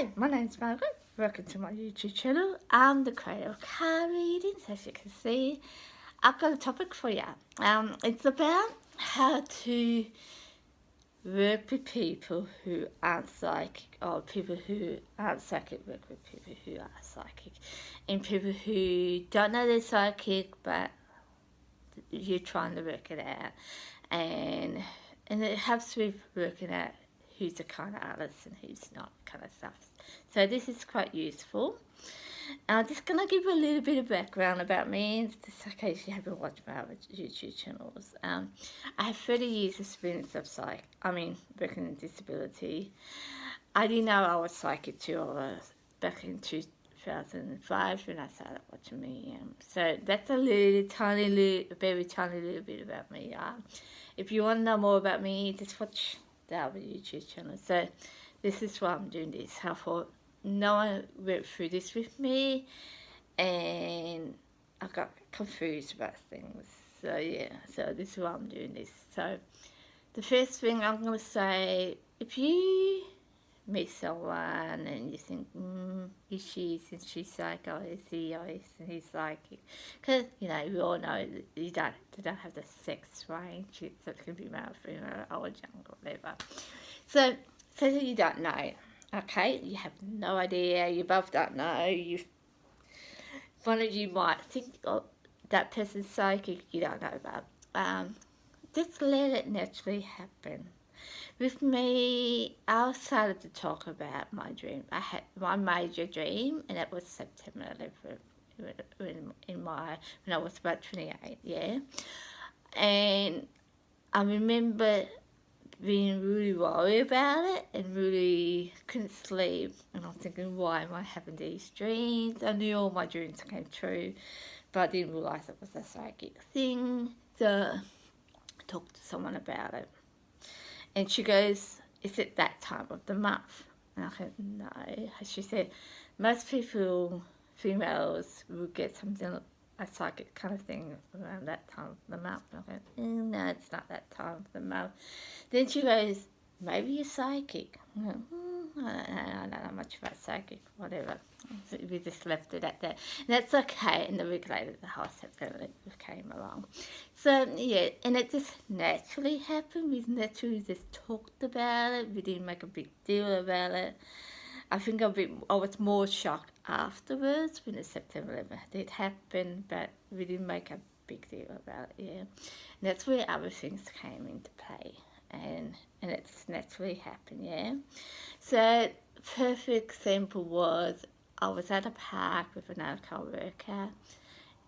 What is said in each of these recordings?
Hi, my name's Margaret. Welcome to my YouTube channel. I'm the creator of card readings. As you can see, I've got a topic for you. It's about how to work with people who aren't psychic, or people who aren't psychic work with people who are psychic, and people who don't know they're psychic but you're trying to work it out, and it helps with working out who's a kind of artist and who's not, kind of stuff. So this is quite useful. I'm just going to give you a little bit of background about me, just in case you haven't watched my other YouTube channels. I have 30 years experience of working in disability. I didn't know I was psychic till I was back in 2005 when I started watching me. So that's a very tiny little bit about me. If you want to know more about me, just watch the other YouTube channel. So this is why I'm doing this. How for no one went through this with me, and I got confused about things. So yeah, so this is why I'm doing this. So the first thing I'm going to say, if you meet someone and you think, is she, since she's psycho, is he, or is he psychic? Because, you know, we all know that they don't have the sex range, so it can be male, female, old, young, whatever. So that you don't know, okay? You have no idea, you both don't know, one of you might think, oh, that person's psychic, you don't know about. Just let it naturally happen. With me, I started to talk about my dream. I had my major dream, and it was September 11th when I was about 28, yeah. And I remember being really worried about it and really couldn't sleep. And I'm thinking, why am I having these dreams? I knew all my dreams came true, but I didn't realise it was a psychic thing. So I talked to someone about it. And she goes, is it that time of the month? And I said, no. She said, most people, females, will get something, a psychic kind of thing around that time of the month. And I went, no, it's not that time of the month. Then she goes, maybe you're psychic. I went, I don't know much about psychic, whatever. So we just left it at that. And that's okay. And the week later, the whole September came along. So, yeah, and it just naturally happened. We naturally just talked about it. We didn't make a big deal about it. I think I was more shocked afterwards when the September 11th did happen, but we didn't make a big deal about it, yeah. And that's where other things came into play. And it just naturally happened, yeah. So, perfect example was I was at a park with another co-worker.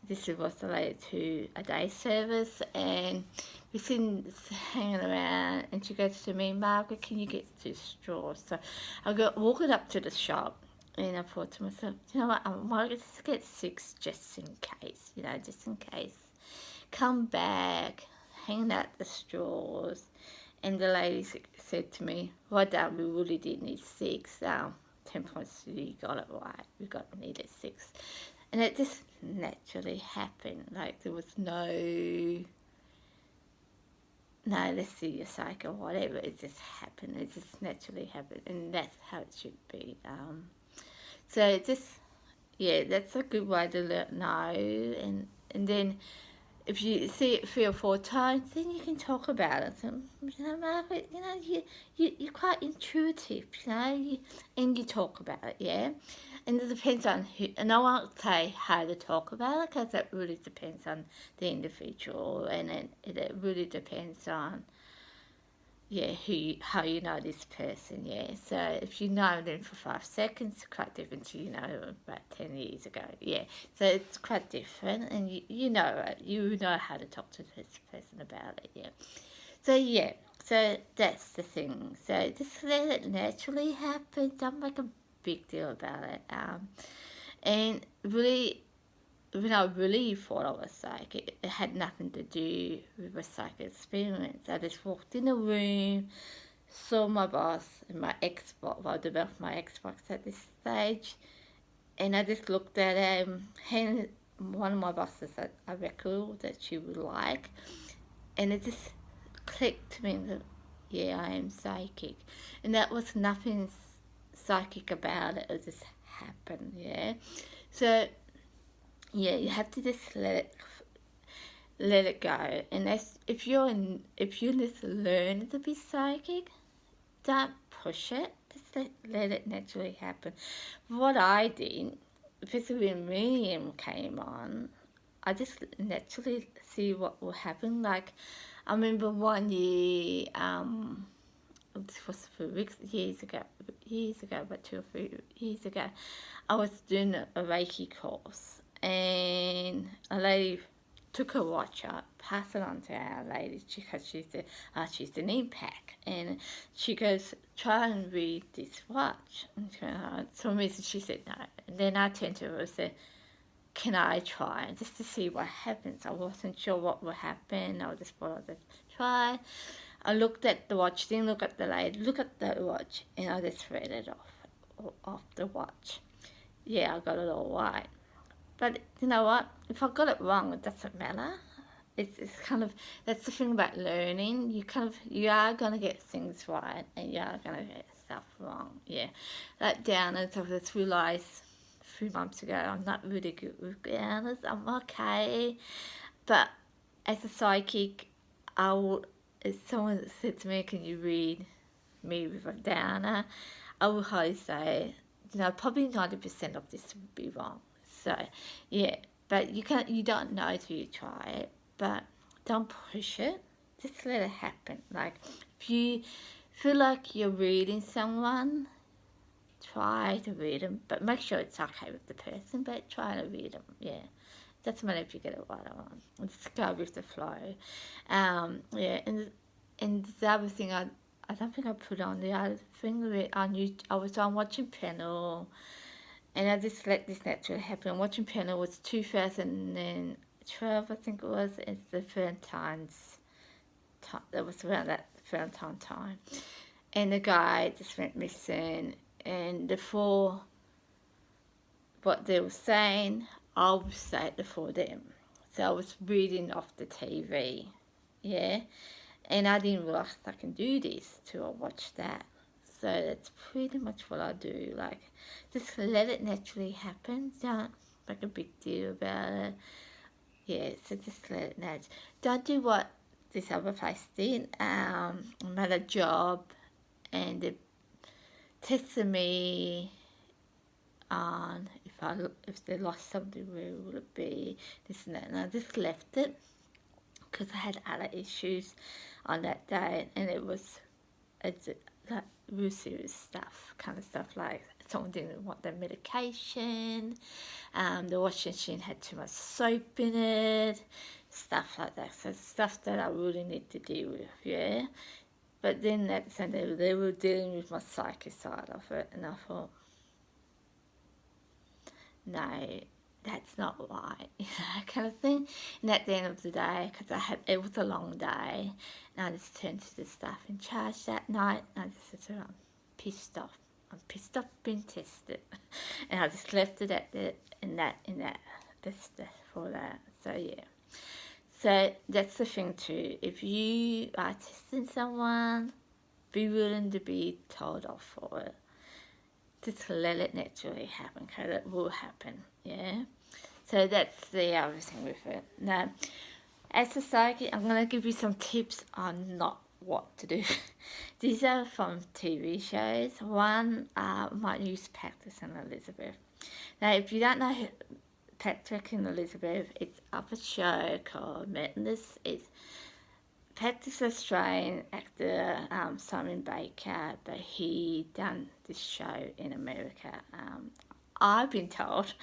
This was related to a day service, and we're sitting hanging around, and she goes to me, Margaret, can you get 2 straws? So I go walking up to the shop, and I thought to myself, you know what, I might just get 6 just in case, just in case. Come back, hanging out the straws. And the lady said to me, well done, we really did need 6. 10 points, you got it right. We needed 6. And it just naturally happened. Like, there was no, let's see your psych or whatever. It just happened. It just naturally happened. And that's how it should be. So just, yeah, that's a good way to know. And then if you see it 3 or 4 times, then you can talk about it. So, Margaret, you're quite intuitive, and you talk about it, yeah? And it depends on who, and I won't say how to talk about it, because that really depends on the individual, and it really depends on, yeah, how you know this person, yeah. So if you know them for 5 seconds, it's quite different to about 10 years ago, yeah. So it's quite different, and you know how to talk to this person about it, yeah. So yeah, so that's the thing. So just let it naturally happen. Don't make a big deal about it. And really, when I really thought I was psychic, it had nothing to do with a psychic experience. I just walked in a room, saw my boss and my Xbox, well, I developed my Xbox at this stage, and I just looked at him, handed one of my bosses a record that she would like, and it just clicked to me that, yeah, I am psychic. And that was nothing psychic about it. It'll just happen, yeah. So yeah, you have to just let it go. And if you just learn to be psychic, don't push it. Just let it naturally happen. What I did, especially when medium came on, I just naturally see what will happen. Like, I remember one year, this was years ago, about 2 or 3 years ago, I was doing a reiki course, and a lady took a watch up, passed it on to our lady because she's an empath, and she goes, try and read this watch. And for me, she said no. And then I turned to her and said, can I try just to see what happens? I wasn't sure what would happen. I just thought I'd try. I looked at the watch, didn't look at the lady, look at the watch, and I just read it off the watch. Yeah, I got it all right. But you know what? If I got it wrong, it doesn't matter. It's kind of, that's the thing about learning. You are gonna get things right, and you are gonna get stuff wrong. Yeah, that downers, I've just realised 3 months ago, I'm not really good with downers. I'm okay, but as a psychic, if someone said to me, "Can you read me with a downer?" I would highly say, probably 90% of this would be wrong. So, yeah, but you don't know till you try it. But don't push it. Just let it happen. Like, if you feel like you're reading someone, try to read them, but make sure it's okay with the person. But try to read them. Yeah, doesn't matter if you get it right or wrong. Just go with the flow. Yeah, and the other thing I don't think I put on the other thing I was on watching panel, and I just let this naturally happen. Watching panel was 2012, I think it was. It's the Valentine's time. That was around that Valentine time, and the guy just went missing. And before what they were saying, I was say it before them. So I was reading off the TV, yeah. And I didn't realize I can do this till I watched that. So that's pretty much what I do. Like, just let it naturally happen. Don't make a big deal about it. Yeah, so just let it naturally. Don't do what this other place did. I'm at a job, and they tested me on if they lost something, where would it be? This and that. And I just left it because I had other issues on that day, and it's like real serious stuff, kind of stuff like someone didn't want their medication, the washing machine had too much soap in it, stuff like that. So stuff that I really need to deal with, yeah. But then that's and they were dealing with my psychic side of it, and I thought, no, that's not right, kind of thing. And at the end of the day, because it was a long day, and I just turned to the staff in charge that night, and I just said, I'm pissed off. I'm pissed off being tested, and I just left it at for that. So yeah. So that's the thing too. If you are testing someone, be willing to be told off for it. Just let it naturally happen, because it will happen, yeah? So that's the other thing with it. Now, as a psychic, I'm going to give you some tips on not what to do. These are from TV shows. One, might use Patrick and Elizabeth. Now, if you don't know Patrick and Elizabeth, it's up a show called Madness. It's Patrick's Australian actor, Simon Baker, but he done this show in America. I've been told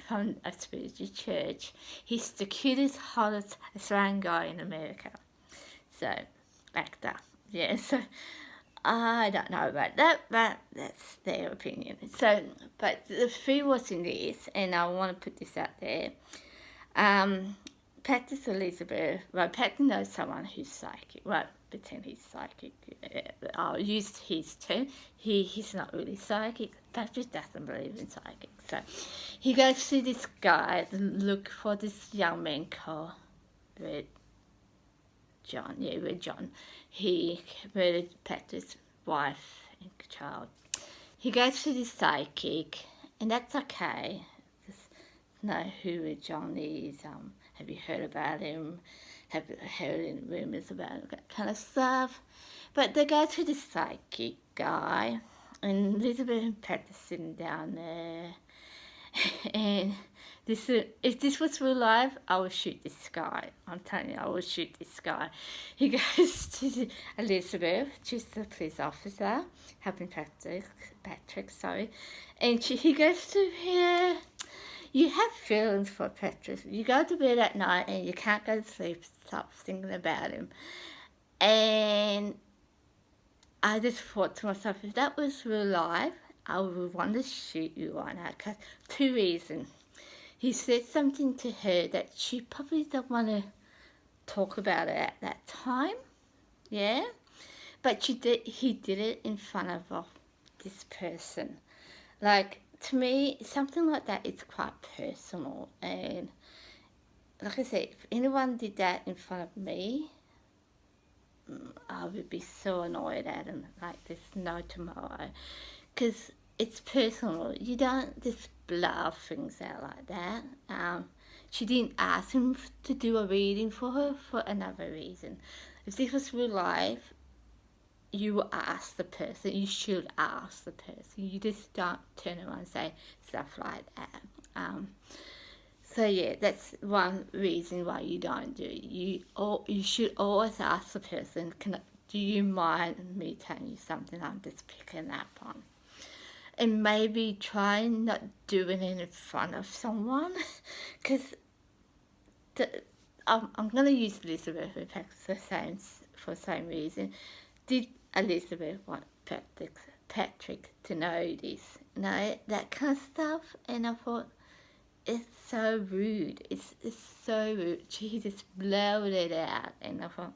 from a spiritual church, he's the cutest, hottest Australian guy in America. So, actor, yeah. So I don't know about that, but that's their opinion. So, but if he was in this, and I want to put this out there, Patrick Elizabeth, well, Patrick knows someone who's psychic. Well, pretend he's psychic. I'll use his term. He's not really psychic. Patrick doesn't believe in psychic. So he goes to this guy to look for this young man called Red John. Yeah, Red John. He murdered Patrick's wife and child. He goes to this psychic, and that's okay. Just know who John is. Have you heard about him? Have you heard any rumours about him? That kind of stuff. But they go to this psychic guy, and Elizabeth and Pat are sitting down there. And if this was real life, I would shoot this guy. I'm telling you, I would shoot this guy. He goes to Elizabeth, she's the police officer, helping Patrick, sorry. And he goes to her, you have feelings for Patrick. You go to bed at night and you can't go to sleep, stop thinking about him. And I just thought to myself, if that was real life, I would want to shoot you right now. Because 2 reasons. He said something to her that she probably don't want to talk about it at that time. Yeah? But he did it in front of this person. Like, to me, something like that is quite personal. And like I said, if anyone did that in front of me, I would be so annoyed at him. Like, there's no tomorrow. Because it's personal. You don't just bluff things out like that. She didn't ask him to do a reading for her for another reason. If this was real life, you will ask the person. You should ask the person. You just don't turn around and say stuff like that. So yeah, that's one reason why you don't do it. You should always ask the person, do you mind me telling you something I'm just picking up on? And maybe try not doing it in front of someone, because I'm going to use Elizabeth for the same reason. Did Elizabeth want Patrick to know this? You know, that kind of stuff. And I thought, it's so rude. It's so rude. She just blurted it out. And I thought,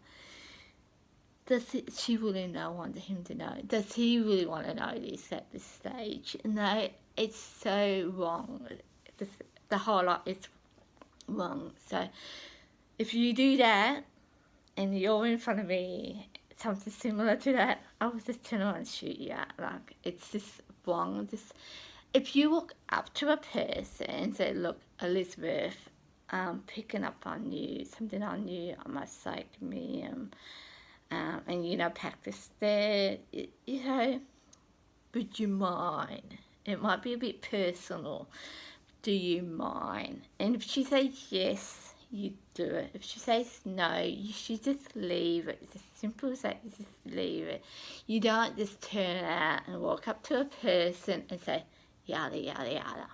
she really not want him to know? Does he really want to know this at this stage? No, it's so wrong. The whole lot is wrong. So if you do that and you're in front of me, something similar to that, I was just turn around and shoot you out. Like, it's just wrong. If you walk up to a person and say, look, Elizabeth, I'm picking up on you, something on you, on my psychic medium, and you know, practice there, you know, would you mind? It might be a bit personal. Do you mind? And if she says yes, you do it. If she says no, you should just leave it. It's as simple as that. You just leave it. You don't just turn out and walk up to a person and say yada yada yada.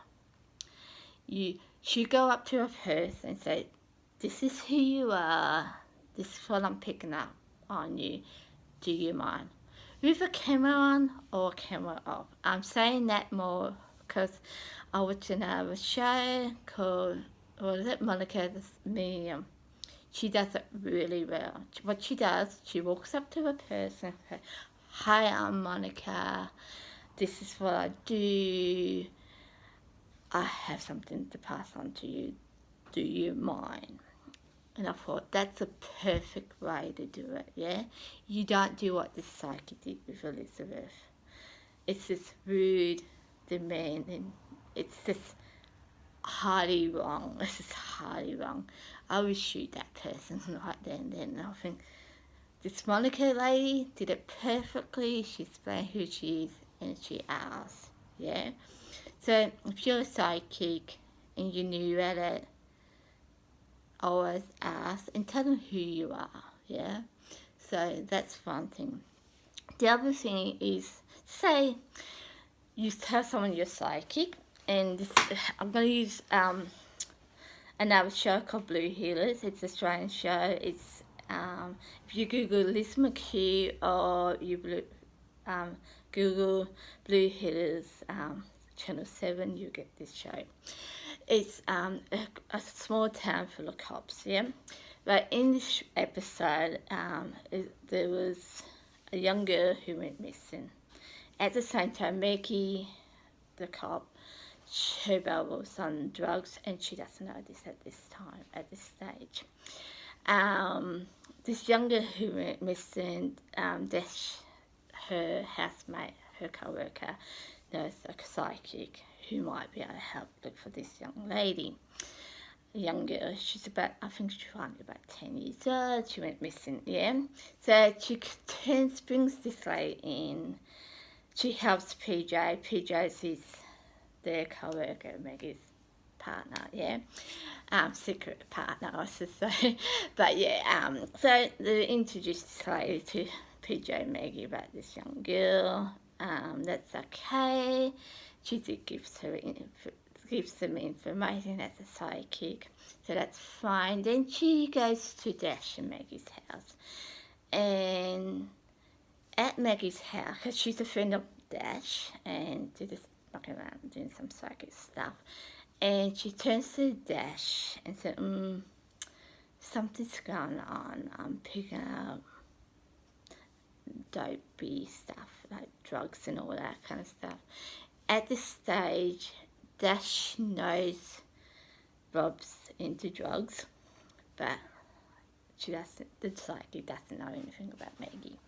You should go up to a person and say, this is who you are, this is what I'm picking up on you, do you mind? With a camera on or a camera off. I'm saying that more because I watched another show called, what is it, Monica the Medium. She does it really well. What she does, she walks up to a person and says, hi, I'm Monica, this is what I do, I have something to pass on to you, do you mind? And I thought, that's a perfect way to do it, yeah? You don't do what the psychic did with Elizabeth. It's just rude, demanding. It's just highly wrong. It's just highly wrong. I would shoot that person right then and then. I think this Monica lady did it perfectly. She explained who she is and she asked, yeah? So if you're a psychic and you're new at it, always ask and tell them who you are, yeah? So that's one thing. The other thing is, say you tell someone you're psychic, and this, I'm going to use another show called Blue Healers. It's an Australian show. It's if you Google Liz McHugh or you Google Blue Healers Channel 7, you get this show. It's a small town full of cops, yeah? But in this episode, there was a young girl who went missing. At the same time, Maggie, the cop, her baby was on drugs and she doesn't know this at this time, at this stage. This young girl who went missing, that's her housemate, her co-worker, knows a psychic who might be able to help look for this young lady. Young girl, she's about, I think she's only about 10 years old. She went missing, yeah. So she brings this lady in. She helps PJ. PJ's his, their co-worker, Maggie's partner, yeah. Secret partner, I should say. But yeah, so they introduced this lady to PJ and Maggie about this young girl. That's okay. She did gives them information as a psychic, so that's fine. Then she goes to Dash and Maggie's house, and at Maggie's house, because she's a friend of Dash, and they're just knocking around doing some psychic stuff, and she turns to Dash and says, something's going on. I'm picking up dopey stuff, like drugs and all that kind of stuff. At this stage, Dash knows Rob's into drugs, but the psychic doesn't know anything about Maggie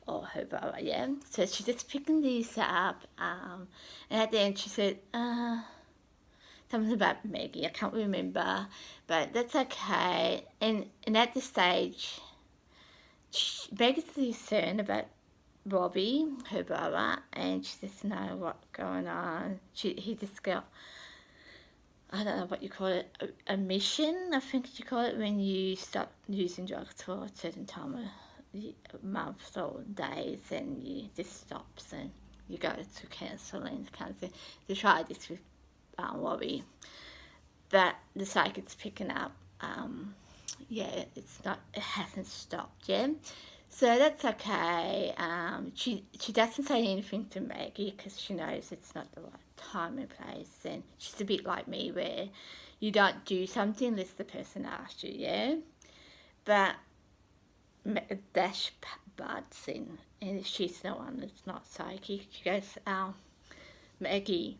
or her brother, yeah? So she's just picking these up, and at the end she said, something about Maggie, I can't remember, but that's okay. And at this stage, Maggie's concerned about Robbie, her brother, and she doesn't know what's going on. He just got, I don't know what you call it, a mission, I think you call it, when you stop using drugs for a certain time of months or days, and you just stops and you go to counselling kind of thing. They try this with Robbie, but the psychic's picking up, yeah, it hasn't stopped, yeah? So that's okay. She doesn't say anything to Maggie because she knows it's not the right time and place, and she's a bit like me where you don't do something unless the person asks you, yeah? But Dash butts in, and she's the one that's not psychic. She goes, Maggie,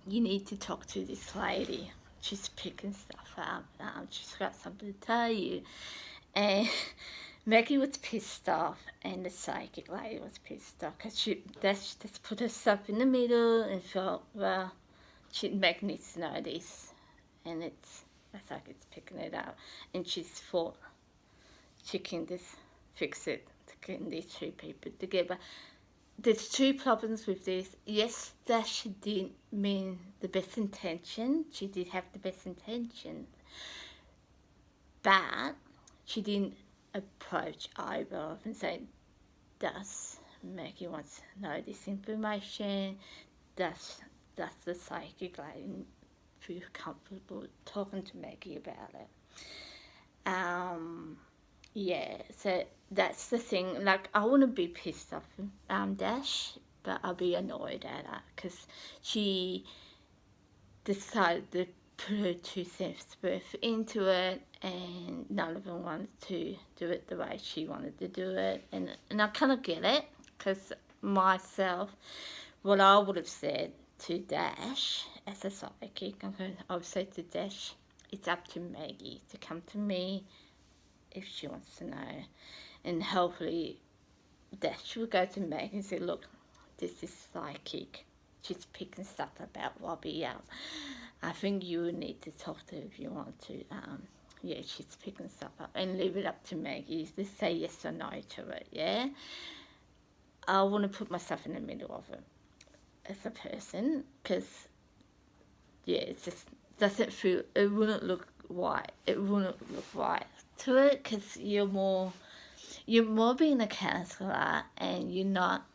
you need to talk to this lady. She's picking stuff up. She's got something to tell you. And Maggie was pissed off, and the psychic lady was pissed off because Dash just put herself in the middle and felt, well, Maggie needs to know this, and the psychic's picking it up, and she's thought she can just fix it to get these two people together. There's two problems with this. Yes, Dash didn't mean the best intention. She did have the best intention, but she didn't approach either and say, does Maggie wants to know this information? Does the psychic lady feel comfortable talking to Maggie about it? Yeah, so that's the thing. Like, I wouldn't be pissed off Dash, but I'll be annoyed at her because she decided to put her 2 cents worth into it, and none of them wanted to do it the way she wanted to do it. And I kind of get it, because myself, what I would have said to Dash as a psychic, I would say to Dash, it's up to Maggie to come to me if she wants to know. And hopefully Dash will go to Maggie and say, look, this is psychic. She's picking stuff about Robbie out. I think you need to talk to her if you want to. Yeah, she's picking stuff up, and leave it up to Maggie. Just say yes or no to it, yeah? I want to put myself in the middle of it as a person, because, yeah, it just doesn't feel, it wouldn't look right. It wouldn't look right to it, because you're more being a counsellor, and you're not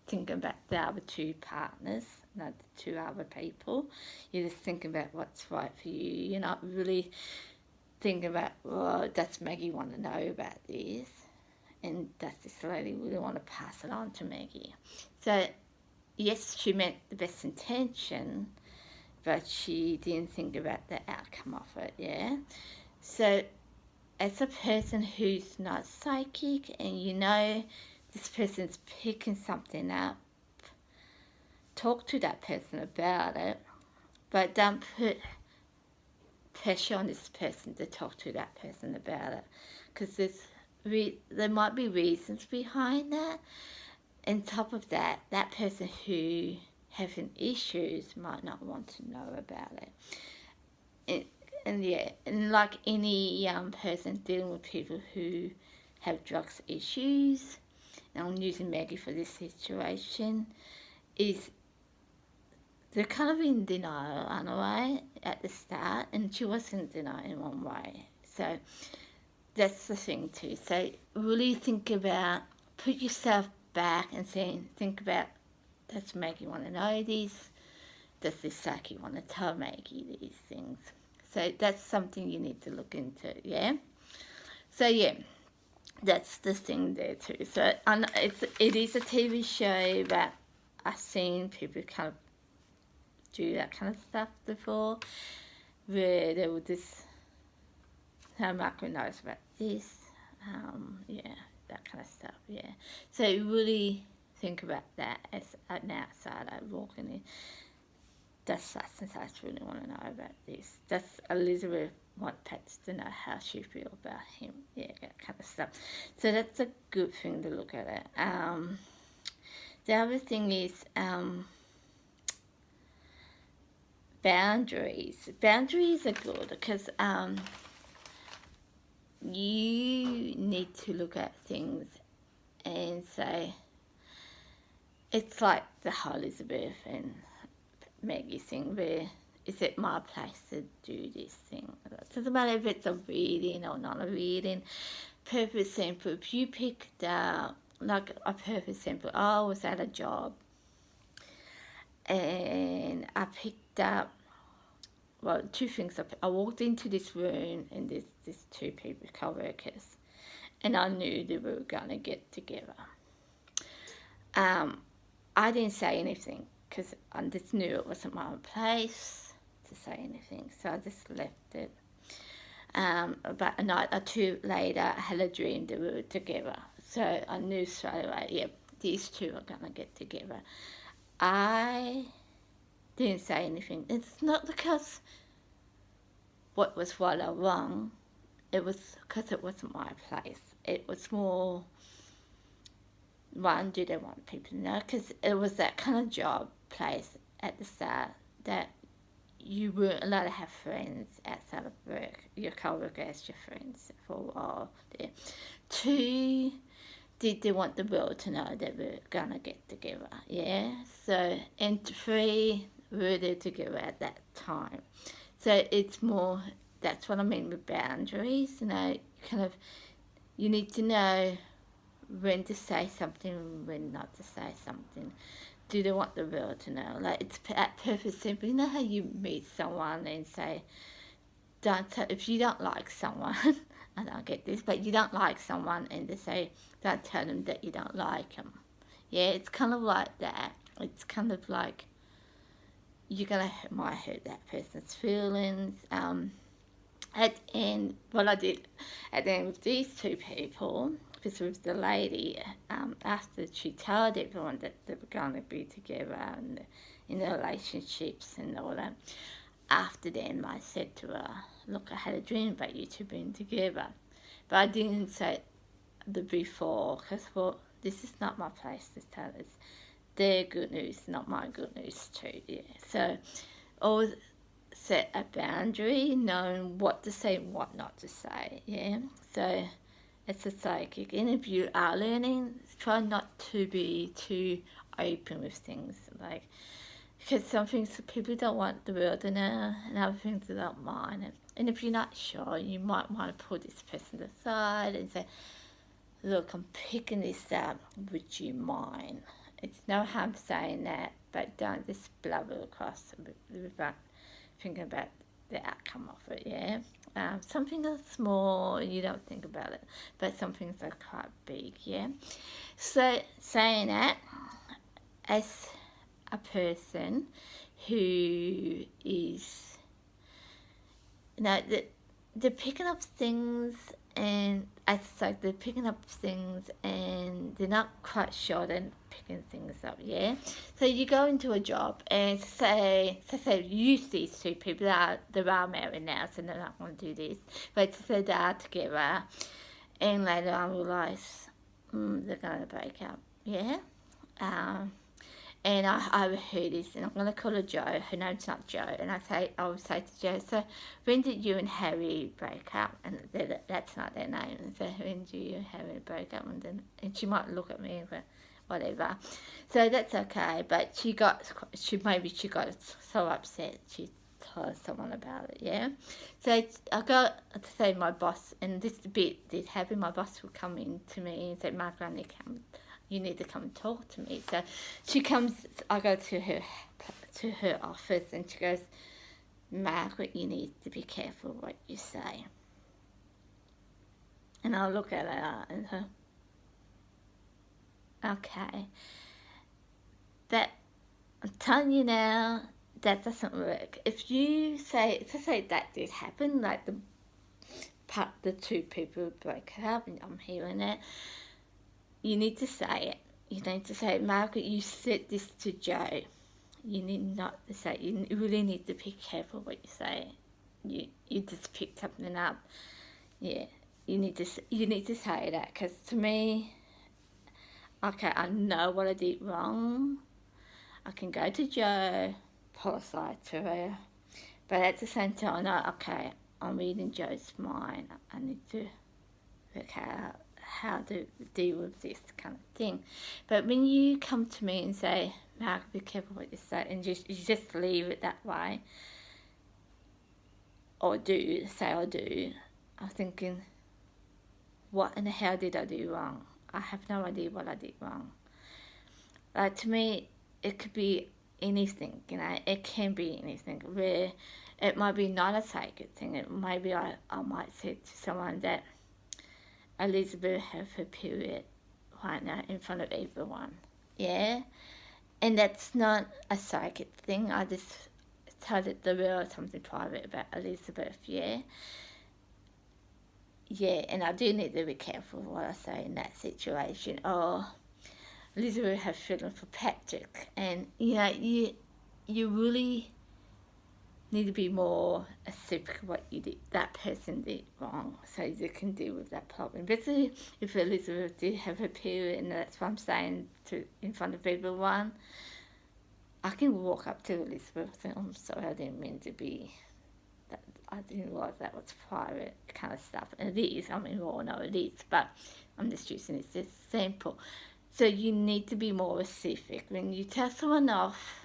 thinking about the other two partners, not the two other people. You're just thinking about what's right for you. You're not really thinking about, well, does Maggie want to know about this? And does this lady really want to pass it on to Maggie? So, yes, she meant the best intention, but she didn't think about the outcome of it, yeah? So, as a person who's not psychic, and you know this person's picking something up, talk to that person about it, but don't put pressure on this person to talk to that person about it, because there might be reasons behind that. On top of that, that person who having issues might not want to know about it. And like any young person dealing with people who have drugs issues, and I'm using Maggie for this situation, is they're kind of in denial in a way at the start, and she was in denial in one way. So that's the thing too. So really think about, put yourself back and think about, does Maggie want to know this? Does this psyche want to tell Maggie these things? So that's something you need to look into, yeah? So yeah, that's the thing there too. So it is a TV show, but I've seen people kind of do that kind of stuff before, where they would just, how Margaret knows about this, yeah, that kind of stuff, yeah. So really think about that as an outsider walking in. Does such and such really want to know about this? Does Elizabeth want Pat to know how she feels about him? Yeah, that kind of stuff. So that's a good thing to look at it. The other thing is boundaries. Boundaries are good because you need to look at things and say, it's like the whole Elizabeth and Maggie thing, where is it my place to do this thing? It doesn't matter if it's a reading or not a reading. Perfect example, if you picked out, like a perfect example, I was at a job and I picked up, well, two things. I walked into this room and there's two people, co-workers, and I knew they were going to get together. I didn't say anything because I just knew it wasn't my place to say anything, so I just left it. About a night or two later, I had a dream that we were together, so I knew straight away, yeah, these two are going to get together. I didn't say anything. It's not because what was right or wrong, it was because it wasn't my place. It was more, one, do they want people to know? Because it was that kind of job place at the start that you weren't allowed to have friends outside of work. Your co-worker as your friends for a while there. Two, did they want the world to know that we're gonna get together? Yeah. So, and three, were they together at that time? So it's more, that's what I mean with boundaries. You know, kind of, you need to know when to say something, when not to say something. Do they want the world to know? Like, it's perfect simple. You know how you meet someone and say, if you don't like someone, I don't get this, but you don't like someone and they say, don't tell them that you don't like them. Yeah, it's kind of like that. It's kind of like, might hurt that person's feelings. And what I did at the end with these two people, because with the lady, after she told everyone that they were going to be together and in the relationships and all that, after then I said to her, look, I had a dream about you two being together. But I didn't say the before, because, well, this is not my place to tell us. Their good news, not my good news too, yeah. So always set a boundary, knowing what to say and what not to say, yeah. So it's a psychic, and if you are learning, try not to be too open with things, like, because some things people don't want the world to know, and other things they don't mind. And if you're not sure, you might want to pull this person aside and say, look, I'm picking this up, would you mind? It's no harm saying that, but don't just blubber across without thinking about the outcome of it, yeah? Some things are small, you don't think about it, but some things are quite big, yeah? So, saying that, as a person who is, you know, they're picking up things, and it's like they're picking up things and they're not quite sure they're picking things up, yeah? So you go into a job and say you see these two people, they are married now, so they're not going to do this, but say they are together, and later on realise they're going to break up, yeah? and I overheard this, and I'm going to call her Joe. Her name's not Joe. And I would say to Joe, so when did you and Harry break up? And that's not their name. And so when did you and Harry break up? And she might look at me and go, whatever. So that's okay. But she got so upset. She told someone about it, yeah? So I got to say my boss, and this bit did happen. My boss would come in to me and say, Margaret, you need to come and talk to me. So she comes, I go to her office, and she goes, Margaret, you need to be careful what you say. And I'll look at her and go, okay. That, I'm telling you now, that doesn't work. If you say, to say that did happen, like the two people broke up, and I'm hearing it, you need to say it. You need to say, Margaret, you said this to Joe. You need not to say, you really need to be careful what you say. You just picked something up. Yeah, you need to say that, because to me, okay, I know what I did wrong. I can go to Joe, apologise to her, but at the same time, I know, okay, I'm reading Joe's mind. I need to work out how to deal with this kind of thing. But when you come to me and say, Mark, be careful what you say, and you just leave it that way, or say I do, I'm thinking, what and how did I do wrong? I have no idea what I did wrong. Like, to me, it could be anything, you know, it can be anything, where it might be not a sacred thing. Maybe I might say to someone that Elizabeth have her period right now in front of everyone, yeah? And that's not a psychic thing. I just told the world something private about Elizabeth, yeah? Yeah, and I do need to be careful what I say in that situation. Or Elizabeth has feeling for Patrick, and you know, you really need to be more specific what that person did wrong, so you can deal with that problem. Basically, if Elizabeth did have her period, and that's what I'm saying in front of everyone, I can walk up to Elizabeth and say, I'm sorry, I didn't mean to be that. I didn't realise that was private kind of stuff. And it is, I mean, we all know it is, but I'm just using this as an example. So you need to be more specific. When you tell someone off,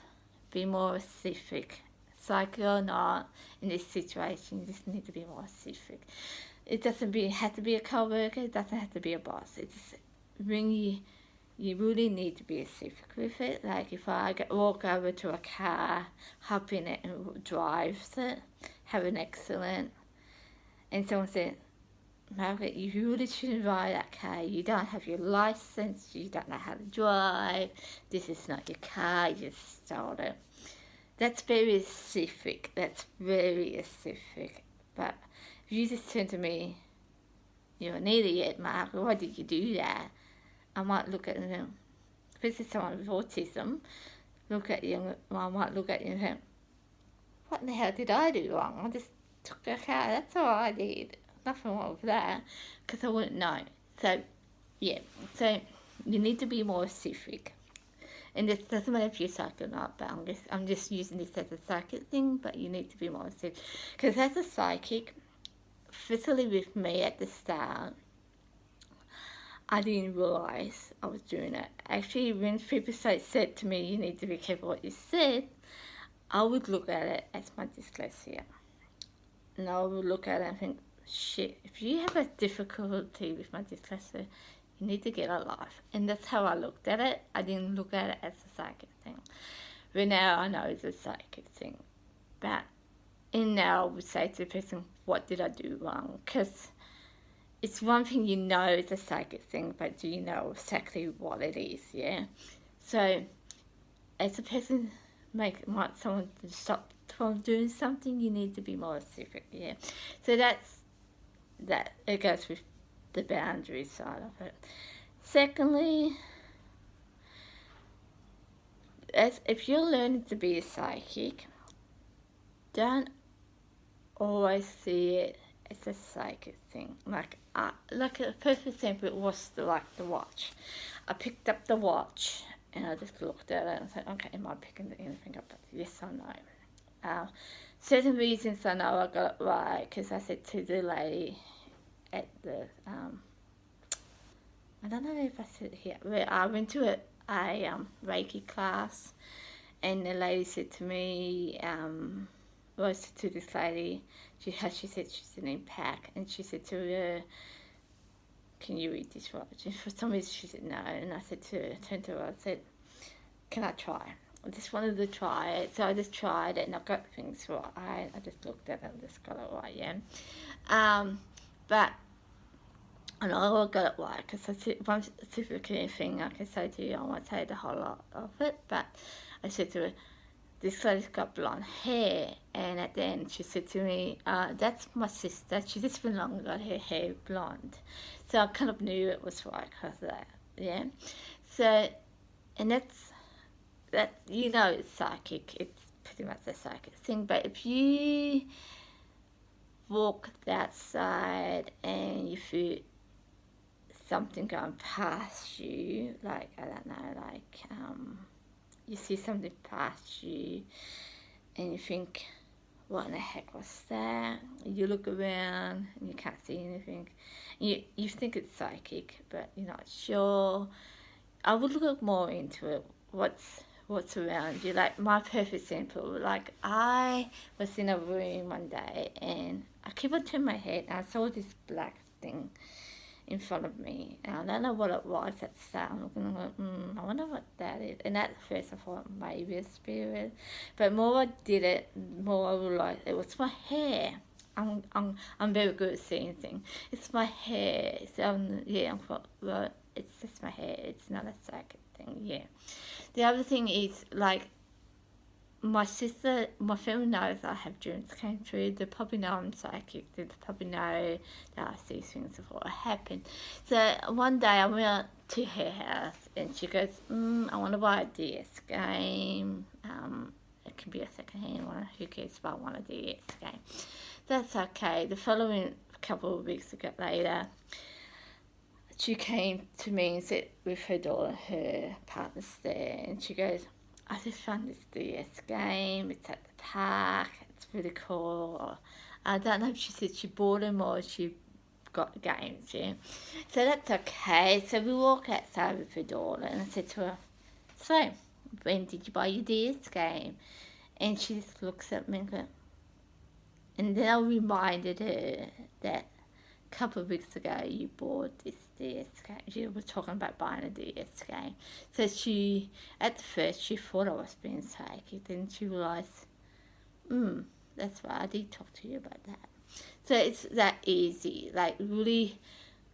be more specific. Psychic or not, in this situation, you just need to be more specific. It doesn't have to be a co-worker, it doesn't have to be a boss. It's when you really need to be specific with it. Like if I walk over to a car, hop in it and drives it, have an accident, and someone said, Margaret, you really shouldn't ride that car. You don't have your license, you don't know how to drive, this is not your car, you just stole it. That's very specific. That's very specific. But if you just turn to me, you're an idiot, Mark, why did you do that? I might look at them. If this is someone with autism, I might look at you and think, what the hell did I do wrong? I just took a car, that's all I did. Nothing wrong with that, because I wouldn't know. So, yeah, so you need to be more specific. And this doesn't matter if you're psychic or not, but I'm just using this as a psychic thing, but you need to be more specific. Because as a psychic, physically with me at the start, I didn't realise I was doing it. Actually, when people said to me, you need to be careful what you said, I would look at it as my dyslexia. And I would look at it and think, shit, if you have a difficulty with my dyslexia, you need to get a life. And that's how I looked at it. I didn't look at it as a psychic thing. But now I know it's a psychic thing. But now I would say to the person, what did I do wrong? Because it's one thing you know it's a psychic thing, but do you know exactly what it is, yeah? So as a person want someone to stop from doing something, you need to be more specific, yeah? So that it goes with the boundary side of it. Secondly, if you're learning to be a psychic, don't always see it as a psychic thing. Like a perfect example was the watch. I picked up the watch And I just looked at it and said, okay, am I picking anything up? But yes or no. Certain reasons I know I got it right, because I said to the lady at the, I don't know if I said it here, where I went to a reiki class, and the lady said to me, to this lady, she said she's an empath, and she said to her, can you read this right? And for some reason she said no, and I said to her, turned to her, I said, can I try? I just wanted to try it, so I just tried it, and I got things right. I just looked at it and just got it right, yeah. But I know I got it right, because I said one specific thing I can say to you, I won't say the whole lot of it, but I said to her, this lady's got blonde hair, and at the end she said to me, that's my sister, she just been long got her hair blonde. So I kind of knew it was right because of that, yeah. So, and that's, you know, it's psychic, it's pretty much a psychic thing, but if you walk outside and you feel something going past you, like, I don't know, like, you see something past you and you think, what in the heck was that? You look around and you can't see anything. You think it's psychic, but you're not sure. I would look more into it. What's around you? Like, my perfect example, like, I was in a room one day and I keep on turning my head and I saw this black thing in front of me, and I don't know what it was at the start. I'm looking like, I wonder what that is. And at first I thought maybe a spirit, but more I did it, more I realized it was my hair. I'm very good at seeing things. It's my hair. So yeah, well, it's just my hair. It's not a psychic thing. Yeah. The other thing is, like, my sister, my family knows I have dreams came true. They probably know I'm psychic. They probably know that I see things before it happen. So one day I went out to her house and she goes, I want to buy a DS game. It can be a second-hand one. Who cares if I want a DS game? That's okay. The following couple of weeks later, she came to me and said, with her daughter, her partner's there, and she goes, I just found this DS game, it's at the park, it's really cool. Or, I don't know if she said she bought them or she got the games, yeah. So that's okay. So we walk outside with her daughter and I said to her, so, when did you buy your DS game? And she just looks at me and goes, and then I reminded her that a couple of weeks ago you bought this DS game. She was talking about buying a DS game. So she, at first, she thought I was being psychic. Then she realised, that's right, I did talk to you about that. So it's that easy, like really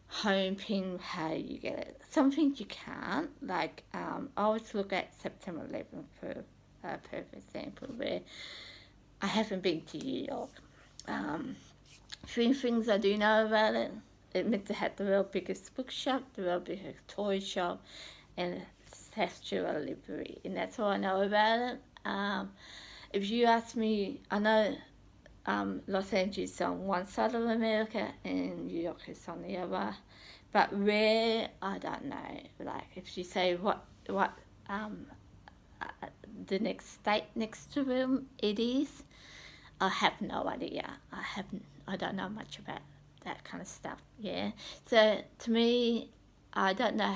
home pin how you get it. Some things you can't, like I always look at September 11th for a perfect example, where I haven't been to New York. Three things I do know about it. It meant to have the world's biggest bookshop, the world's biggest toy shop, and a statue of liberty. And that's all I know about it. If you ask me, I know Los Angeles is on one side of America and New York is on the other. But where, I don't know. Like, if you say what the next state next to them it is, I have no idea. I don't know much about that kind of stuff, yeah. So to me, I don't know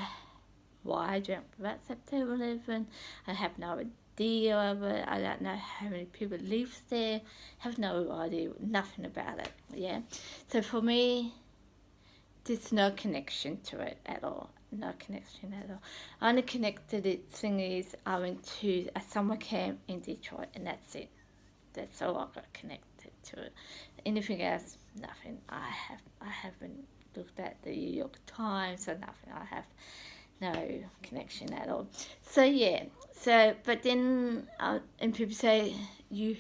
why I dreamt about September 11. I have no idea of it. I don't know how many people live there. Have no idea, nothing about it, yeah. So for me, there's no connection to it at all. No connection at all. Only connected thing is I went to a summer camp in Detroit, and that's it. That's all I got connected to it. Anything else, nothing. I haven't looked at the New York Times or nothing. I have no connection at all. So yeah. So but then and people say you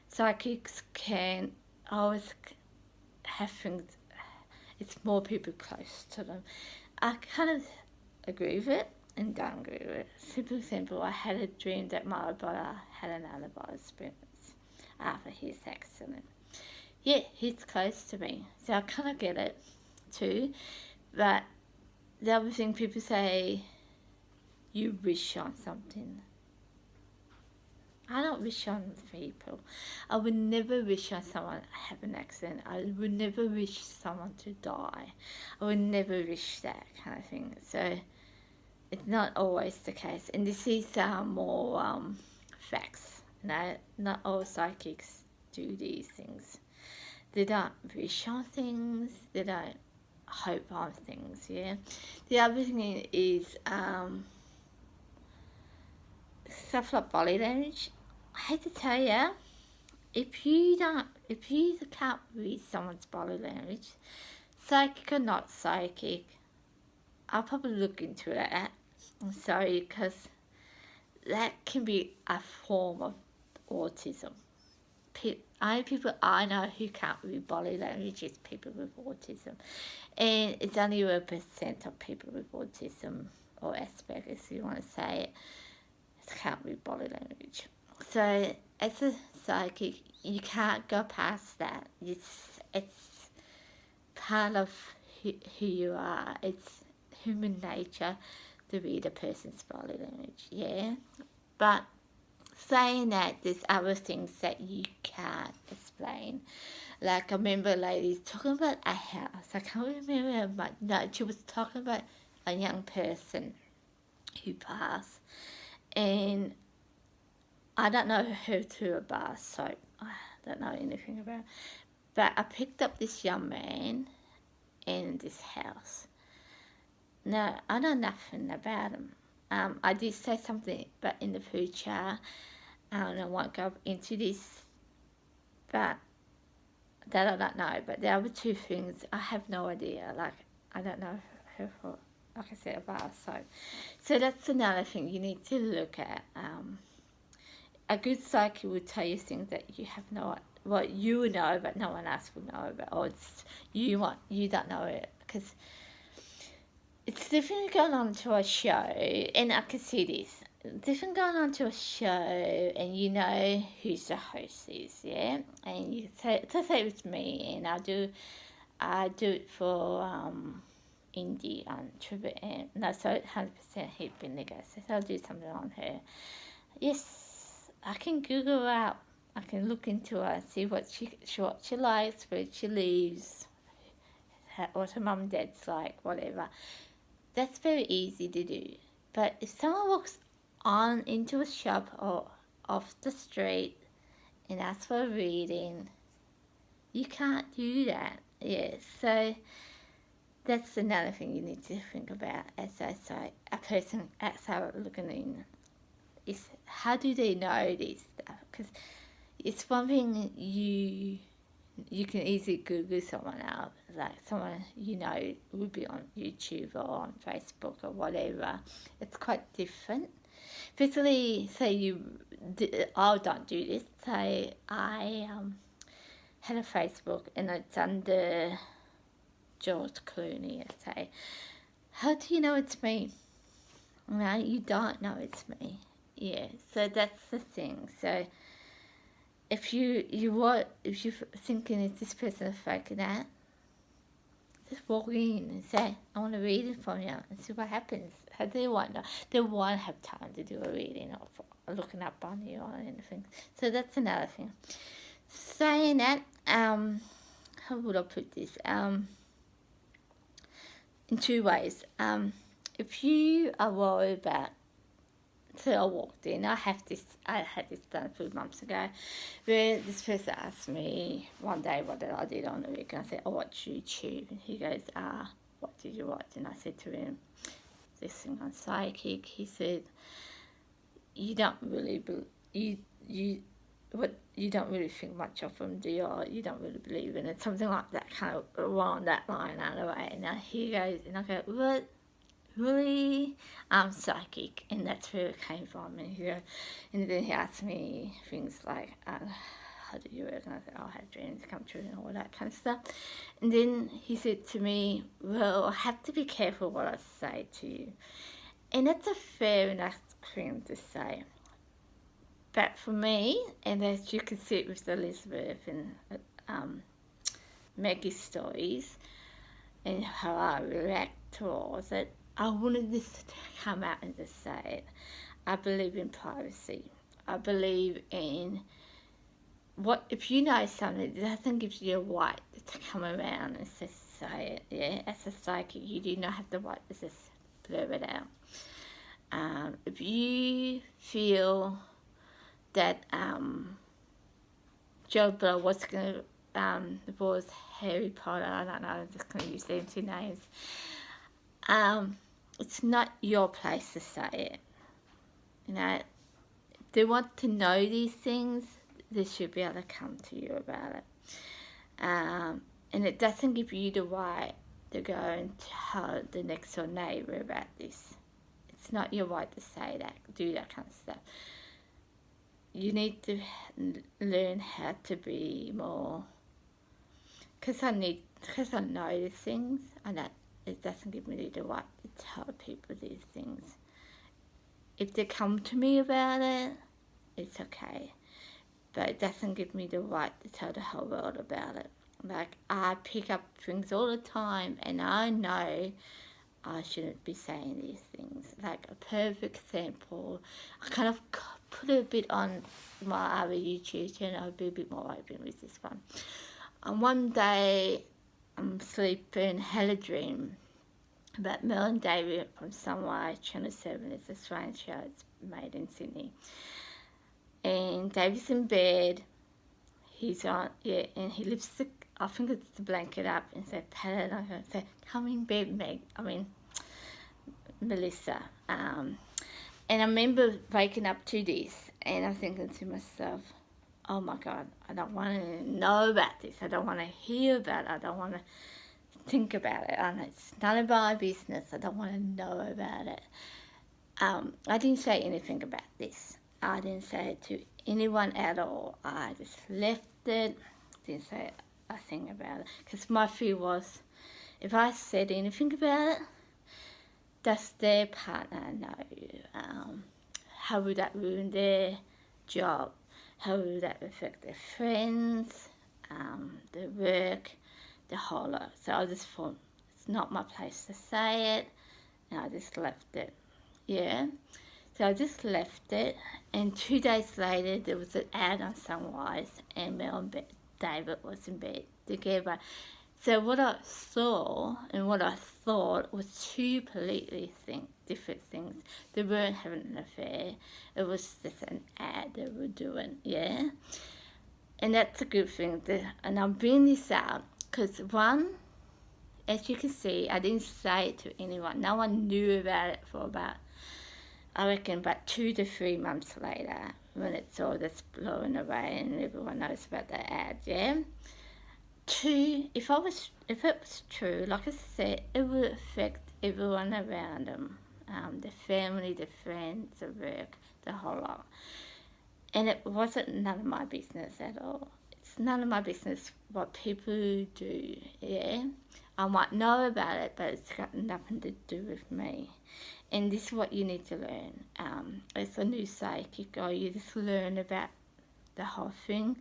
psychics can always have things. It's more people close to them. I kind of agree with it and don't agree with it. Simple example. I had a dream that my brother had an out-of-body experience after his accident. Yeah, he's close to me, so I kind of get it too. But the other thing people say, you wish on something. I don't wish on people. I would never wish on someone to have an accident. I would never wish someone to die. I would never wish that kind of thing. So it's not always the case. And this is more facts. No, not all psychics do these things. They don't wish on things. They don't hope on things, yeah. The other thing is stuff like body language. I hate to tell you, if you can't read someone's body language, psychic or not psychic, I'll probably look into that. I'm sorry, because that can be a form of autism. Only people I know who can't read body language is people with autism, and it's only 1% of people with autism or Asperger's, if you want to say it, can't read body language. So as a psychic, you can't go past that. It's part of who you are. It's human nature to read a person's body language, yeah. But saying that, there's other things that you can't explain. Like I remember ladies talking about a house. I can't remember much. No, she was talking about a young person who passed, and I don't know her to a bar, so I don't know anything about it. But I picked up this young man in this house. Now, I know nothing about him. I did say something, but in the future, I won't go into this, but that I don't know. But the other two things, I have no idea. Like, I don't know her for, like I said, a bar. So that's another thing you need to look at. A good psychic will tell you things that you have no, well, you know, but no one else will know about, or it's you don't know it, because it's different going on to a show, and I can see this. Different going on to a show, and you know who the host is, yeah. And you say, let's say it's me, and I do it for Indie on Tribute, and no, so 100% Heat Vinegar. So I'll do something on her. Yes, I can Google out. I can look into her, see what she likes, where she lives, what her mum and dad's like, whatever. That's very easy to do. But if someone walks on into a shop or off the street and asks for a reading, you can't do that. Yeah, so that's another thing you need to think about as a person outside looking in, is how do they know this stuff? Because it's one thing you can easily Google someone out, like someone you know would be on YouTube or on Facebook or whatever. It's quite different. Especially, say I don't do this. Say I had a Facebook and it's under George Clooney. I say, how do you know it's me? No, you don't know it's me. Yeah, so that's the thing. So if you're thinking, is this person a fake that, just walk in and say, I want to read it from you and see what happens. How they won't know. They won't have time to do a reading or looking up on you or anything. So that's another thing. Saying that, how would I put this? In two ways. If you are worried about, so I walked in, I had this done a few months ago, where this person asked me one day what did I did on the week, and I said, I watch YouTube, and he goes, what did you watch? And I said to him, this thing on psychic. He said, you don't really you don't really think much of them, do you? Or you don't really believe in it, something like that, kind of along that line anyway. Now he goes, and I go, what? Really? I'm psychic, and that's where it came from. And then he asked me things like, how do you work? And I said, I have dreams come true and all that kind of stuff. And then he said to me, well, I have to be careful what I say to you. And that's a fair enough thing to say. But for me, and as you can see it with Elizabeth and Maggie's stories, and how I react towards it, I wanted this to come out and just say it. I believe in privacy. I believe in what if you know something, it doesn't give you a right to come around and just say it. Yeah, as a psychic, you do not have the right to just blur it out. If you feel that Joe Blow was going to divorce Harry Potter, I don't know, I'm just going to use them two names. It's not your place to say it. You know, if they want to know these things, they should be able to come to you about it. And it doesn't give you the right to go and tell the next door neighbour about this. It's not your right to say that, do that kind of stuff. You need to learn how to be more, because I know these things, and that it doesn't give me the right to tell people these things. If they come to me about it, it's okay, but it doesn't give me the right to tell the whole world about it. Like, I pick up things all the time, and I know I shouldn't be saying these things. Like, a perfect example, I kind of put a bit on my other YouTube channel. I'll be a bit more open with this one. And one day, I'm sleeping, had a dream about Mel and David from somewhere, Channel 7. It's a Australian show, it's made in Sydney. And David's in bed, he's on, and he lifts the, I think it's the blanket up and said, pat it on her and say, come in bed, Melissa. And I remember waking up to this, and I'm thinking to myself, oh my God, I don't want to know about this. I don't want to hear about it. I don't want to think about it. And it's none of my business. I don't want to know about it. I didn't say anything about this. I didn't say it to anyone at all. I just left it. Didn't say a thing about it. Because my fear was, if I said anything about it, does their partner know? How would that ruin their job? How would that affect their friends, their work, the whole lot? So I just thought, it's not my place to say it, and I just left it. Yeah. So I just left it, and 2 days later there was an ad on Sunrise, and Mel and David was in bed together. So what I saw and what I thought was two completely different things. They weren't having an affair. It was just an ad they were doing, yeah? And that's a good thing. And I'm bringing this out because, one, as you can see, I didn't say it to anyone. No one knew about it for about, I reckon, about 2 to 3 months later, when it's all just blowing away and everyone knows about the ad, yeah? 2, if it was true, like I said, it would affect everyone around them, the family, the friends, the work, the whole lot. And it wasn't none of my business at all. It's none of my business what people do, yeah? I might know about it, but it's got nothing to do with me. And this is what you need to learn. As a new psychic, or you just learn about the whole thing.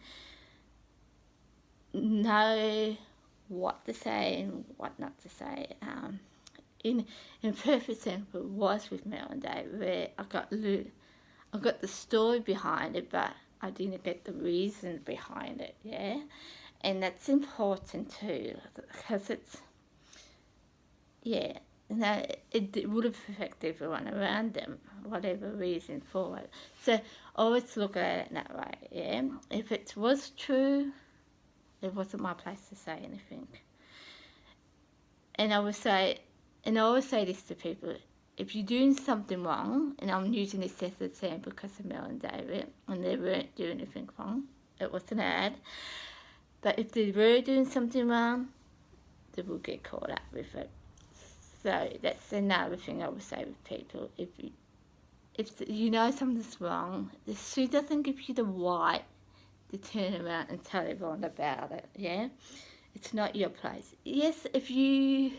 Know what to say and what not to say. In perfect example was with Mel and Dave, where I got the story behind it, but I didn't get the reason behind it, yeah? And that's important too, because it's, yeah, it would have affected everyone around them, whatever reason for it. So always look at it that way, yeah? If it was true, it wasn't my place to say anything. And I always say this to people, if you're doing something wrong, and I'm using this as an example because of Mel and David, and they weren't doing anything wrong, it was an ad, but if they were doing something wrong, they will get caught up with it. So that's another thing I would say with people. If you know something's wrong, the suit doesn't give you the right to turn around and tell everyone about it, yeah? It's not your place. Yes, if you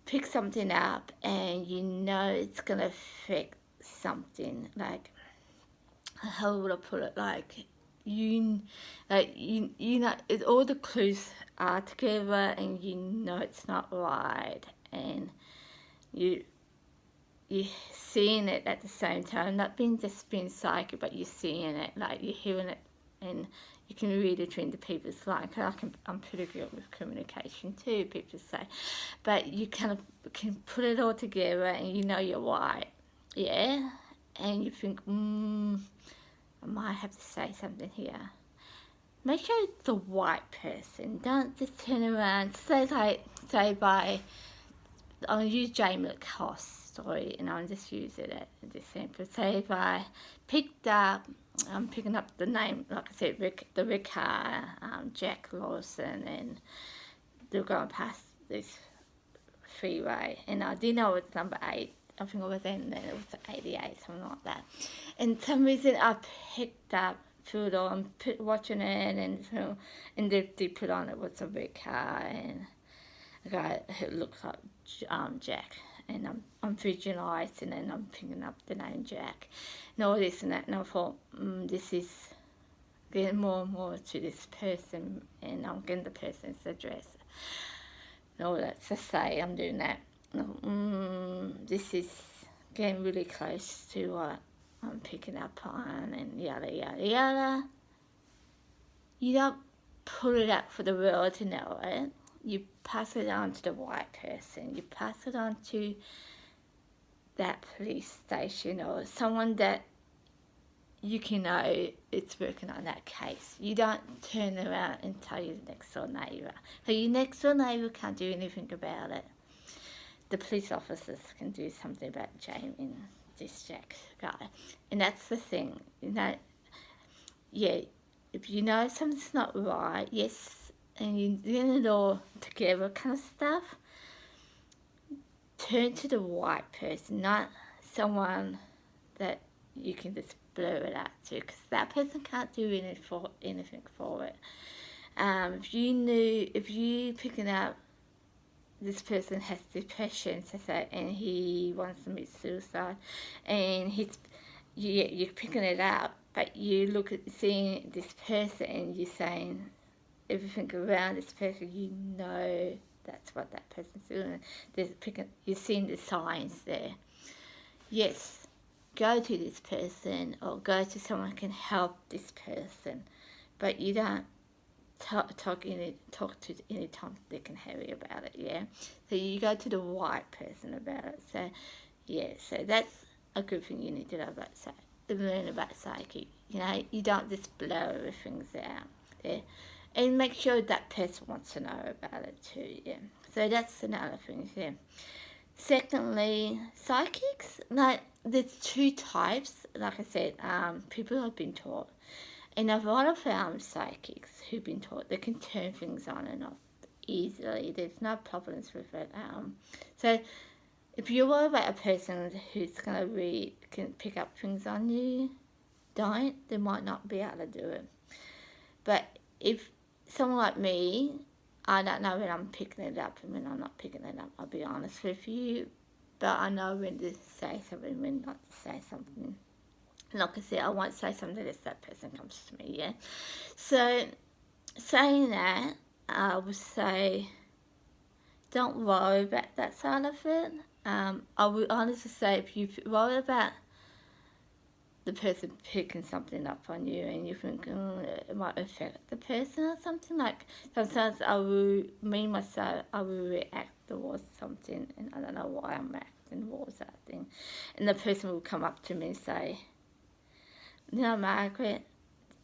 pick something up and you know it's going to affect something, like, how would I put it, you know, all the clues are together and you know it's not right, and you're seeing it at the same time, not just being psychic, but you're seeing it, like you're hearing it, and you can read between the people's lines. I'm pretty good with communication too, people say, but you kind of can put it all together, and you know you're right, yeah, and you think, I might have to say something here. Make sure it's the right person. Don't just turn around. Say by, I'll use Jamie Cost story, and I'll just use it as an example. Say if I I'm picking up the name, like I said, the vicar, Jack Lawson, and they're going past this freeway, and I didn't know it was number 8. I think it was in there, it was 88, something like that. And some reason I picked up food on, watching it, and they put on it was a vicar, and a guy who looks like Jack, and I'm visualising, and I'm picking up the name Jack, and all this and that, and I thought, this is getting more and more to this person, and I'm getting the person's address, and all that to say I'm doing that. This is getting really close to what I'm picking up on, and yada yada yada. You don't put it up for the world to know it. You pass it on to the right person. You pass it on to that police station or someone that you can know it's working on that case. You don't turn around and tell your next door neighbour. So your next door neighbour can't do anything about it. The police officers can do something about Jamie, this Jack guy. And that's the thing, yeah, if you know something's not right, yes, and you're doing it all together kind of stuff, turn to the right person, not someone that you can just blur it out to, because that person can't do anything for it. If you picking up this person has depression, and he wants to commit suicide, and you're picking it up, but you look at seeing this person, and you're saying everything around this person, you know that's what that person's doing. You're seeing the signs there. Yes, go to this person, or go to someone who can help this person, but you don't talk to any Tom, Dick and Harry about it, yeah? So you go to the right person about it. So, yeah, so that's a good thing you need to know about learn about psychic. You don't just blow things out, yeah? And make sure that person wants to know about it too, yeah? So that's another thing, yeah. Secondly, psychics, there's 2 types, like I said, people have been taught. And I've a lot of found psychics who've been taught they can turn things on and off easily. There's no problems with it. So if you're worried about a person who's can pick up things on you, they might not be able to do it. But if someone like me, I don't know when I'm picking it up and when I'm not picking it up, I'll be honest with you. But I know when to say something, when not to say something. Like I said, I won't say something unless that person comes to me, yeah? So, saying that, I would say, don't worry about that side of it. I would honestly say, if you worry about the person picking something up on you, and you think, it might affect the person or something, like, sometimes I will react towards something, and I don't know why I'm acting towards that thing. And the person will come up to me and say, Margaret,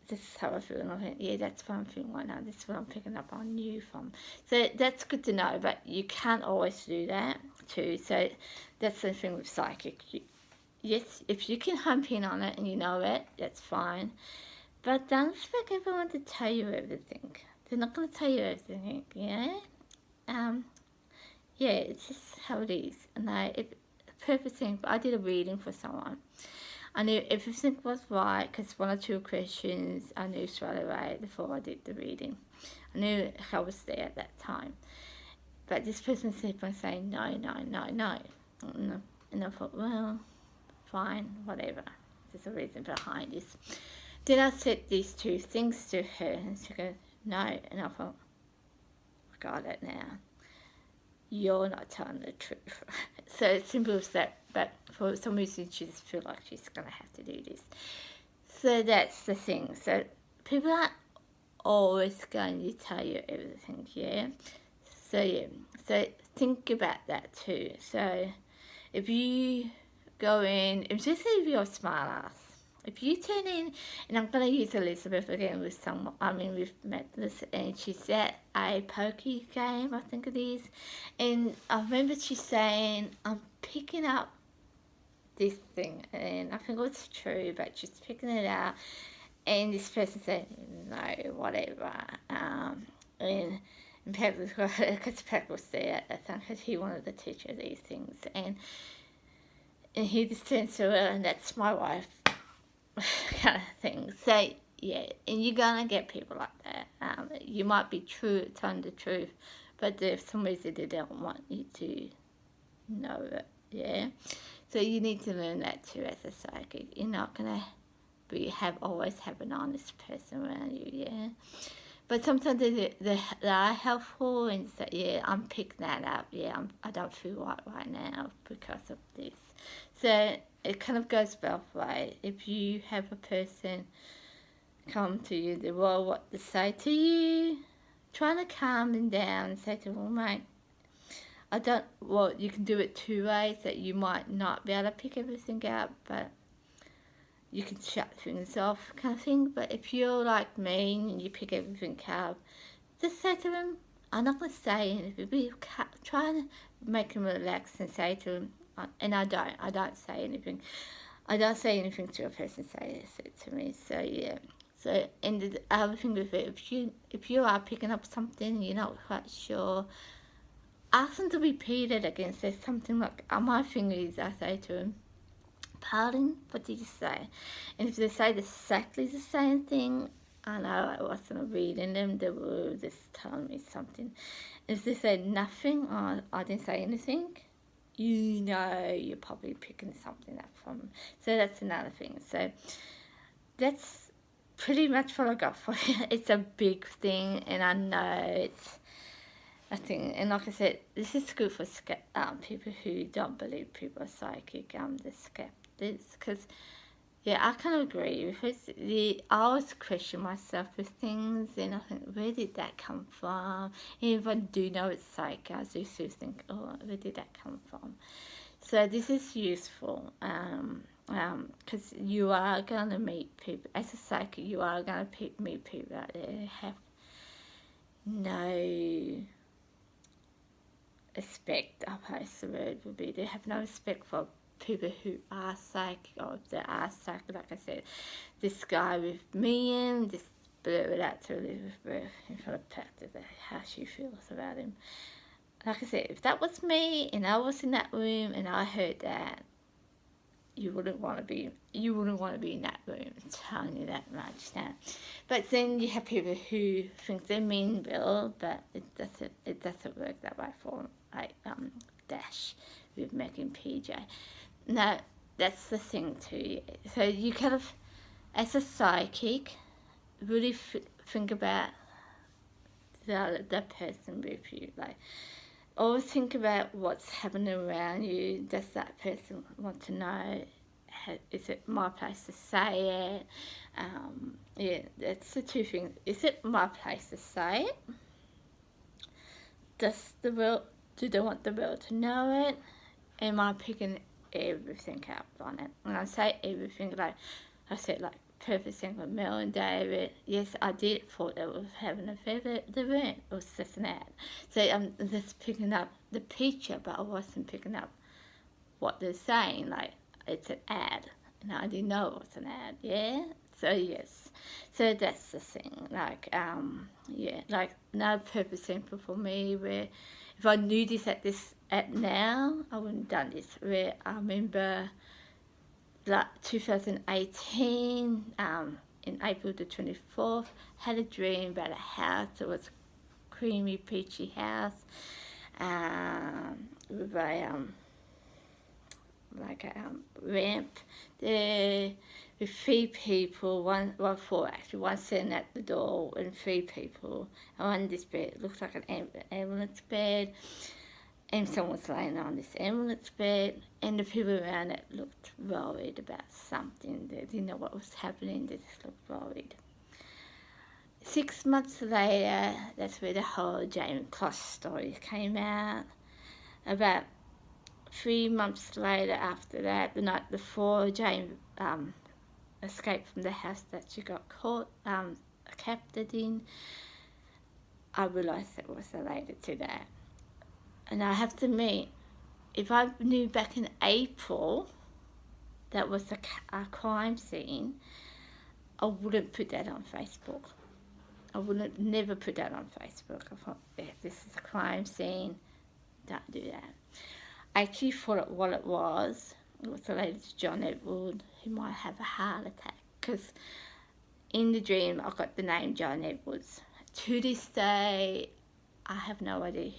this is how I feel. And I think, yeah, that's what I'm feeling right now. This is what I'm picking up on you from. So that's good to know, but you can't always do that too. So that's the thing with psychic. Yes, if you can home in on it and you know it, that's fine. But don't expect everyone to tell you everything. They're not going to tell you everything, yeah? Yeah, it's just how it is. And purposing, I did a reading for someone. I knew everything was right, because 1 or 2 questions I knew straight away before I did the reading. I knew I was there at that time. But this person kept on saying no, no, no, no. And I thought, well, fine, whatever. There's a reason behind this. Then I said these 2 things to her, and she goes, no. And I thought, I got it now. you're not telling the truth. So it's simple as that, but for some reason she just feels like she's going to have to do this. So that's the thing. So people aren't always going to tell you everything, yeah? So yeah, so think about that too. So if you go in, especially if you're a smart ass, if you turn in, and I'm going to use Elizabeth again with we've met this, and she's at a pokey game, I think it is, and I remember she's saying, I'm picking up this thing, and I think it was true, but she's picking it out, and this person said, no, whatever, and Pep was, because Pep was there, I think, because he wanted to teach her these things, and he just turns to her, and that's my wife, kind of thing. So yeah, and you're gonna get people like that. You might be telling the truth, but for some reason they don't want you to know it. Yeah, so you need to learn that too as a psychic. You're not gonna always have an honest person around you. Yeah, but sometimes they are helpful, and so, yeah, I'm picking that up. Yeah, I don't feel right now because of this. So it kind of goes both ways. If you have a person come to you, they will what to say to you, trying to calm them down and say to them, well, mate, you can do it two ways, that you might not be able to pick everything up, but you can shut things off kind of thing. But if you're like me and you pick everything up, just say to them, I'm not going to say anything, but try to make them relax and say to them, and I don't say anything. I don't say anything to a person say it to me. So yeah. So, and the other thing with it, if you are picking up something you're not quite sure, ask them to repeat it again. Say something like, my thing is, I say to them, pardon, what did you say? And if they say exactly the same thing, I know I wasn't reading them, they were just telling me something. If they say nothing, or I didn't say anything, you know you're probably picking something up from them. So that's another thing. So that's pretty much what I got for you. It's a big thing, and I know it's a thing. And like I said, this is good for people who don't believe people are psychic. The skeptics, because yeah, I kind of agree, because I always question myself with things, and I think, where did that come from? And if I do know it's psychic, I do still think, oh, where did that come from? So this is useful, because you are going to meet people, as a psychic, you are going to meet people out there who have no respect, I suppose the word would be, they have no respect for people who are psychic, or if they are psychic, like I said, this guy with me and just blur it out to Elizabeth in front of Pat, how she feels about him. Like I said, if that was me and I was in that room and I heard that, you wouldn't want to be in that room. I'm telling you that much now. But then you have people who think they're mean well, but it doesn't work that way for like Dash with Meg and PJ. No, that's the thing too. So you kind of, as a psychic, really think about the person with you. Like, always think about what's happening around you. Does that person want to know? Is it my place to say it? Yeah, that's the two things. Is it my place to say it? Do they want the world to know it? Am I picking everything up on it? When I say everything, like I said, like perfect thing with Mel and David, yes, I did thought they were having an affair, but they weren't. It was just an ad. So I'm just picking up the picture, but I wasn't picking up what they're saying. Like, it's an ad, and I didn't know it was an ad. Yeah. So yes. So that's the thing. Like yeah, like no purpose simple for me. Where if I knew this at now, I wouldn't have done this. Where I remember, like 2018, in April the 24th, had a dream about a house. It was a creamy, peachy house, with a like a ramp there with 3 people, four actually, one sitting at the door and 3 people, and one in this bed. It looks like an ambulance bed, and someone was laying on this ambulance bed, and the people around it looked worried about something. They didn't know what was happening, they just looked worried. 6 months later, that's where the whole Jamie Cross story came out. About 3 months later after that, the night before Jane escaped from the house that she got caught, captured in, I realised it was related to that. And I have to admit, if I knew back in April that was a crime scene, I wouldn't put that on Facebook. I wouldn't never put that on Facebook. I thought, yeah, this is a crime scene, don't do that. I actually thought what it was related to John Edward, who might have a heart attack, because in the dream I got the name John Edwards. To this day, I have no idea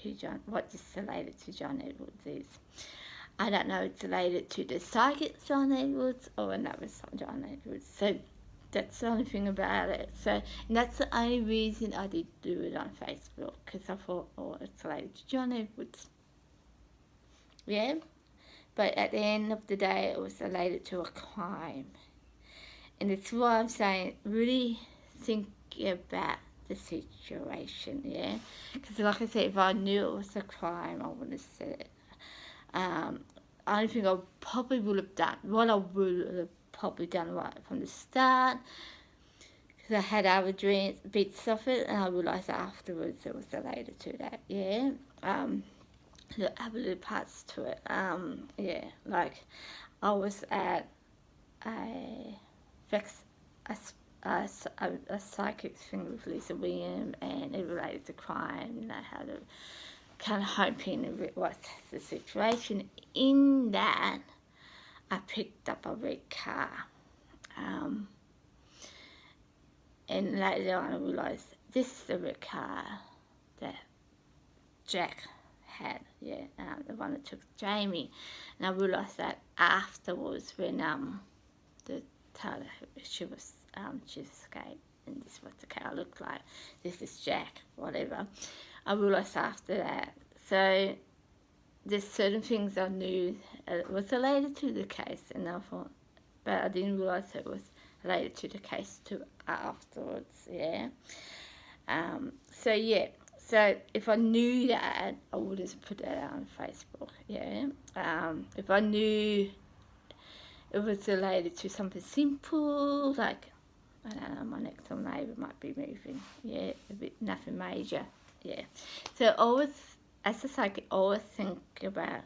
what this related to John Edwards is. I don't know if it's related to the psychic John Edwards or another John Edwards. So that's the only thing about it. So, and that's the only reason I did do it on Facebook, because I thought, oh, it's related to John Edwards. Yeah, but at the end of the day, it was related to a crime. And it's why I'm saying, really think about the situation, yeah? Because like I said, if I knew it was a crime, I wouldn't have said it. I think I probably would have done, what I would have probably done right from the start, because I had other dreams, bits of it, and I realised afterwards it was related to that, yeah? The other little parts to it, yeah, like I was at a psychic thing with Lisa William, and it related to crime, you know, how to kind of hoping what's the situation. In that, I picked up a red car, and later on I realised this is the red car that Jack had, yeah, the one that took Jamie. And I realised that afterwards when the told her she escaped, and this is what the car looked like, this is Jack, whatever. I realised after that. So there's certain things I knew it was related to the case, and I thought, but I didn't realise it was related to the case too afterwards, yeah. So yeah, so if I knew that, I would have put that out on Facebook, yeah. If I knew it was related to something simple, like, I don't know, my next door neighbour might be moving, yeah, a bit, nothing major, yeah. So always, as a psychic, always think about,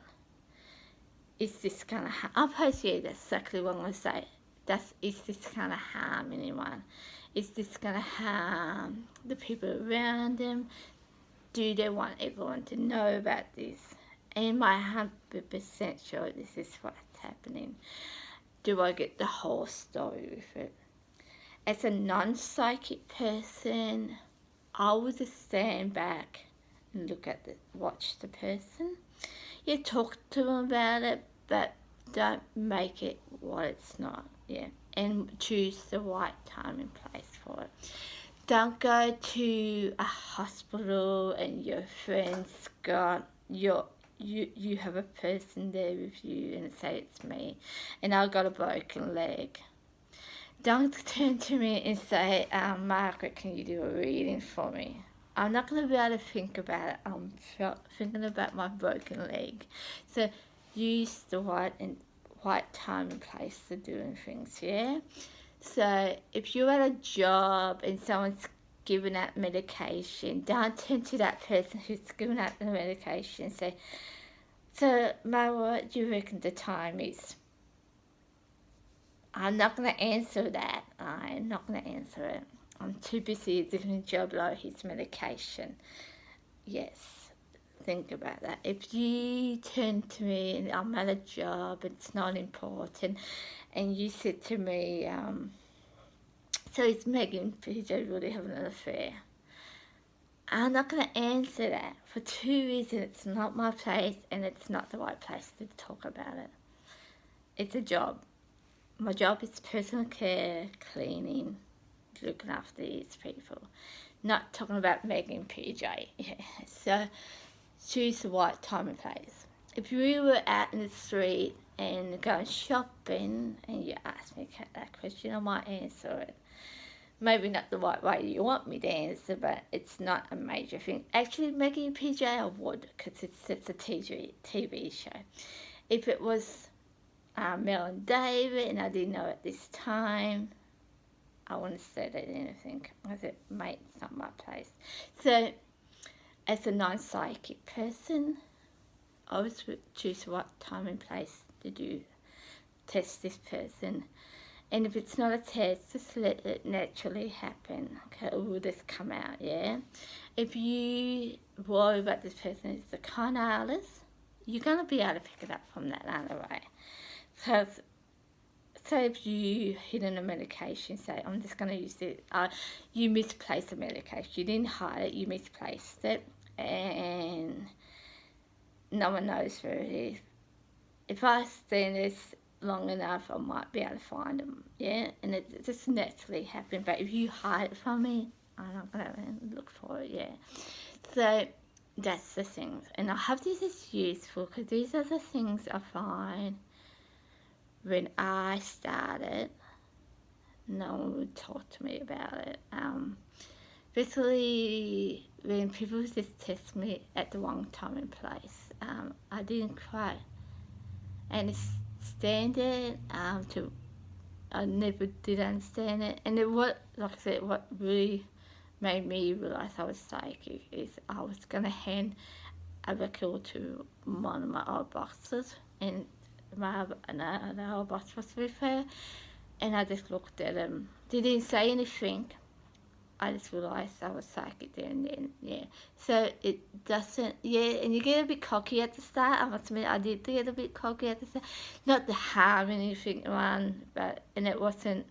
is this going to harm? I'll post you, that's exactly what I'm going to say. Is this going to harm anyone? Is this going to harm the people around them? Do they want everyone to know about this? Am I 100% sure this is what's happening? Do I get the whole story with it? As a non-psychic person, I would just stand back and watch the person. You talk to them about it, but don't make it what it's not, yeah. And choose the right time and place for it. Don't go to a hospital and your friend's got you have a person there with you and say it's me and I've got a broken leg. Don't turn to me and say, Margaret, can you do a reading for me? I'm not going to be able to think about it. I'm thinking about my broken leg. So use the right time and place for doing things, yeah? So if you're at a job and someone's giving out medication, don't turn to that person who's giving out the medication and say, so Margaret, what do you reckon the time is? I'm not going to answer that. I'm not going to answer it. I'm too busy doing a job like his medication. Yes, think about that. If you turn to me and I'm at a job, it's not important, and you said to me, so is Megan and PJ really having an affair? I'm not going to answer that for two reasons. It's not my place and it's not the right place to talk about it. It's a job. My job is personal care, cleaning, looking after these people. Not talking about Megan and PJ. Yeah. So choose the right time and place. If we were out in the street and going shopping and you asked me that question, I might answer it. Maybe not the right way you want me to answer, but it's not a major thing. Actually, Maggie and PJ, I would, because it's a TV show. If it was Mel and David and I didn't know at this time, I wouldn't have said anything. I said, mate, it's not my place. So, as a non-psychic person, I always choose what time and place to do, test this person. And if it's not a test, just let it naturally happen. Okay, it will just come out, yeah? If you worry about this person is the con artist, you're going to be able to pick it up from that anyway. So if you hidden a medication, say, I'm just going to use it, you misplaced the medication. You didn't hide it, you misplaced it, and no one knows where it is. If I stand this long enough, I might be able to find them, yeah? And it just naturally happens. But if you hide it from me, I'm not going to look for it, yeah? So that's the things. And I hope this is useful, because these are the things I find when I started, no one would talk to me about it. Basically, when people just test me at the wrong time and place, I didn't quite understand it. I never did understand it. And like I said, what really made me realise I was psychic is I was going to hand a record to one of my old bosses, and the old boss was with her, and I just looked at him. They didn't say anything. I just realised I was psychic there and then, yeah. So it doesn't, yeah, and you get a bit cocky at the start. I must admit, I did get a bit cocky at the start. Not to harm anything, and it wasn't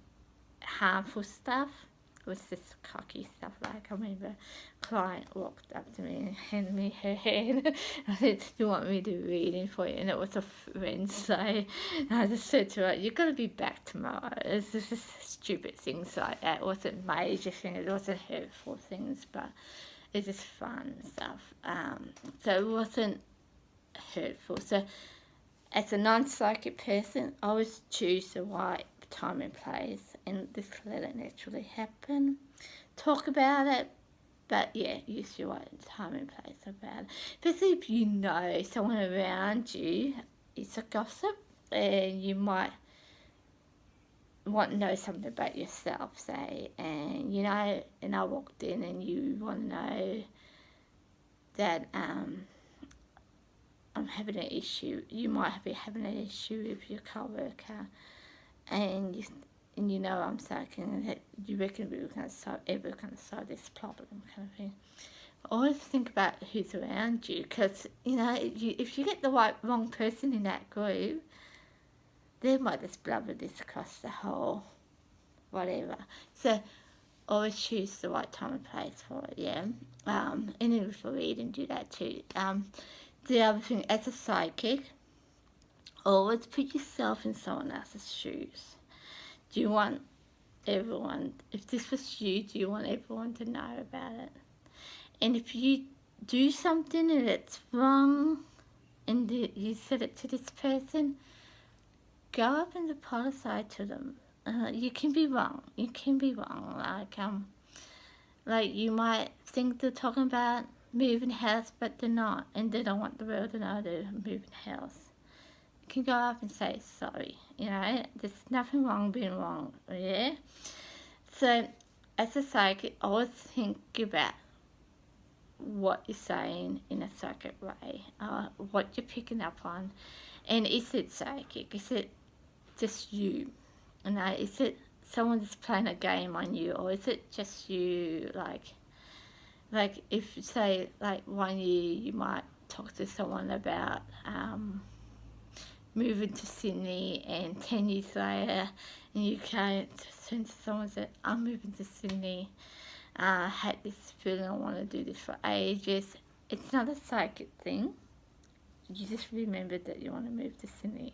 harmful stuff. It was just cocky stuff. Like, I remember a client walked up to me and handed me her hand. I said, do you want me to read it for you? And it was a Wednesday. And I just said to her, you've got to be back tomorrow. It's just stupid things like that. It wasn't major things. It wasn't hurtful things, but it's just fun stuff. So it wasn't hurtful. So as a non-psychic person, I always choose the right time and place, and just let it naturally happen. Talk about it, but yeah, use your right time and place about it. Especially if you know someone around you is a gossip, and you might want to know something about yourself, say, and you know, and I walked in and you want to know that I'm having an issue. You might be having an issue with your co-worker, and you know I'm psychic, and you reckon we're going to solve this problem, kind of thing. Always think about who's around you, because you know if you get the wrong person in that group, they might just blubber this across the whole whatever. So always choose the right time and place for it, yeah. And then for reading, do that too. The other thing, as a psychic, always put yourself in someone else's shoes. Do you want everyone, if this was you, do you want everyone to know about it? And if you do something and it's wrong, and you said it to this person, go up and apologize to them. You can be wrong. You can be wrong. Like you might think they're talking about moving house, but they're not, and they don't want the world to know they're moving house. You can go up and say sorry. You know, there's nothing wrong being wrong. Yeah. So, as a psychic, always think about what you're saying in a psychic way, what you're picking up on, and is it psychic? Is it just you? Is it someone that's playing a game on you, or is it just you? Like if say like 1 year you might talk to someone about moving to Sydney, and 10 years later and you can't turn to someone and say, I'm moving to Sydney. I had this feeling I want to do this for ages. It's not a psychic thing. You just remembered that you want to move to Sydney.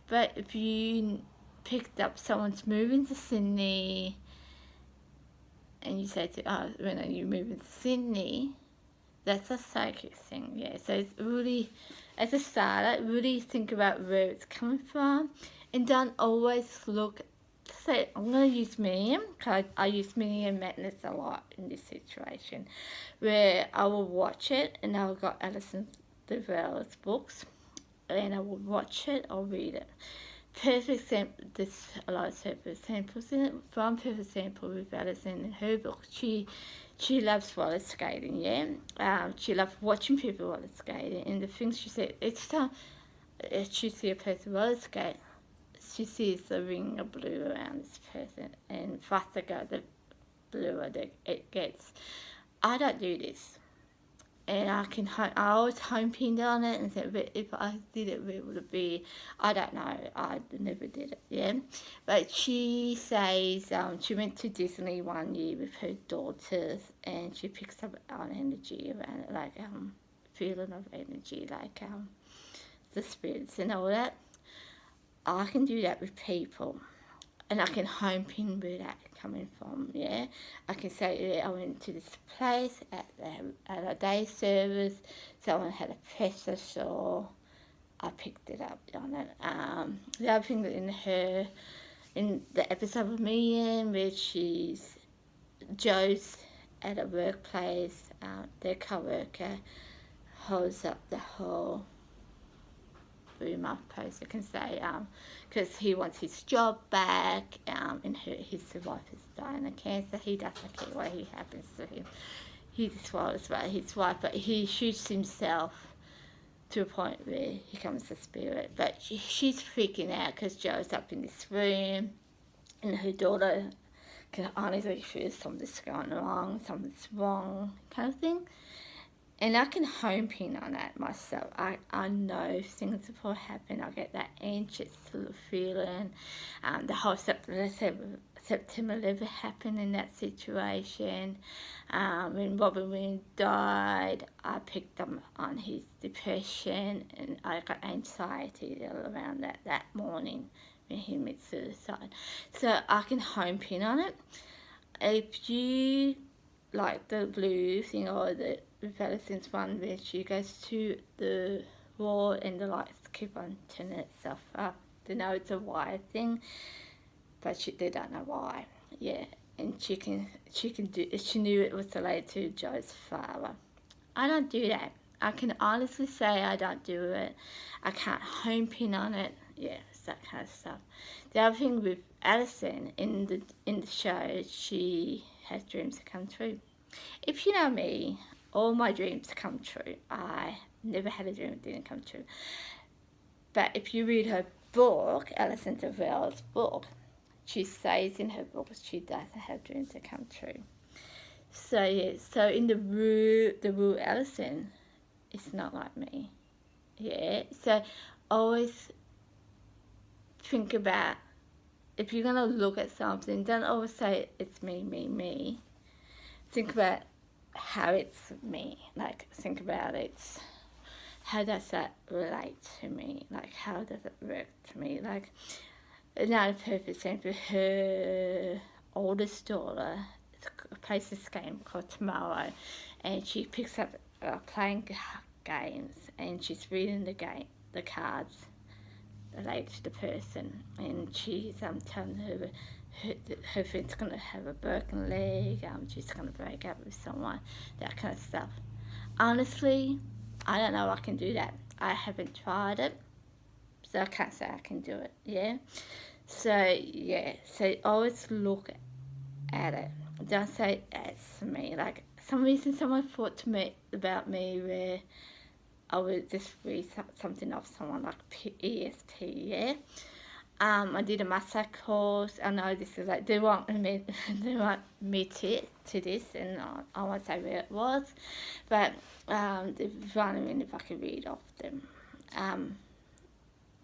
But if you picked up someone's moving to Sydney and you say to when are you moving to Sydney, That's a psychic thing, yeah. So it's really, as a starter, really think about where it's coming from, and don't always look. So I'm going to use me, because I use me and madness a lot in this situation, where I will watch it, and I've got Alison Develop's books, and I will watch it or read it. Perfect sample. There's a lot of perfect samples in it. One perfect sample with Alison in her book. She loves roller skating. Yeah, she loves watching people roller skating. And the things she said, each time she sees a person roller skate, she sees the ring of blue around this person, and faster go the bluer it gets. I don't do this. And I always home pinned on it and said, but if I did it, where would it be? I don't know. I never did it, yeah. But she says she went to Disney one year with her daughters, and she picks up on energy around it, like feeling of energy, like the spirits and all that. I can do that with people. And I can home pin where that coming from, yeah. I can say, yeah, I went to this place at a day service, someone had a pressure sore, I picked it up on it. The other thing that in the episode of Me in, where Joe's at a workplace, their co-worker holds up the whole boom up post, I can say, because he wants his job back, and his wife is dying of cancer. He doesn't care what happens to him. He just worries about his wife, but he shoots himself to a point where he becomes a spirit. But she's freaking out because Joe's up in this room, and her daughter can honestly feel something's going wrong, something's wrong, kind of thing. And I can home pin on that myself. I know things will happen. I get that anxious sort of feeling. The whole September 11 happened in that situation. When Robin Williams died, I picked up on his depression, and I got anxiety all around that morning when he committed suicide. So I can home pin on it. If you like the blue thing, or the Alison's one where she goes to the wall and the lights keep on turning itself up. They know it's a wire thing, but they don't know why. Yeah, and she can do. She knew it was related to Joe's father. I don't do that. I can honestly say I don't do it. I can't home pin on it. Yeah, it's that kind of stuff. The other thing with Alison in the show, she has dreams that come true. If you know me, all my dreams come true. I never had a dream that didn't come true. But if you read her book, Alison Develop's book, she says in her book she doesn't have dreams that come true. So yeah, so in the real Alison, it's not like me. Yeah, so always think about, if you're gonna look at something, don't always say it's me. Think about how it's me. Like, think about it. How does that relate to me? Like, how does it work to me? Like, another perfect example, her oldest daughter plays this game called Tomorrow, and she picks up playing games, and she's reading the cards related to the person, and she's telling her friend's going to have a broken leg, she's going to break up with someone, that kind of stuff. Honestly, I don't know I can do that. I haven't tried it, so I can't say I can do it, yeah? So, yeah, so always look at it. Don't say it's me. Like, some reason someone thought to me about me where I would just read something off someone like ESP, yeah? I did a massage course. I know this is like, they want me to this, and I won't say where it was, but they're wondering if I could read off them.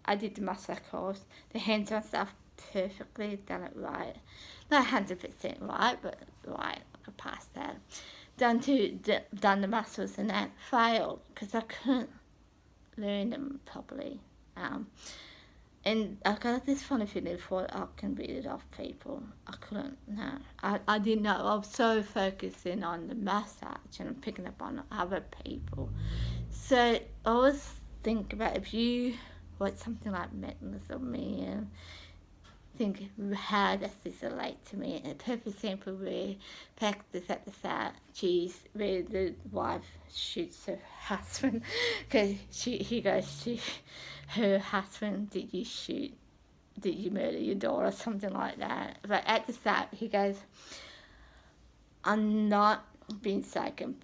I did the massage course. The hands-on stuff perfectly, done it right. Not 100% right, but right. I could pass that. Done the muscles and that, failed because I couldn't learn them properly. And I got this funny feeling before I can read it off people. I couldn't, no. I didn't know. I was so focusing on the massage and picking up on other people. So I always think about if you watch something like Madness of Me and think, how does this relate to me? A perfect example where practice at the start, where the wife shoots her husband because he goes to her husband, did you murder your daughter, or something like that. But at the start, he goes, I'm not being psycho, I'm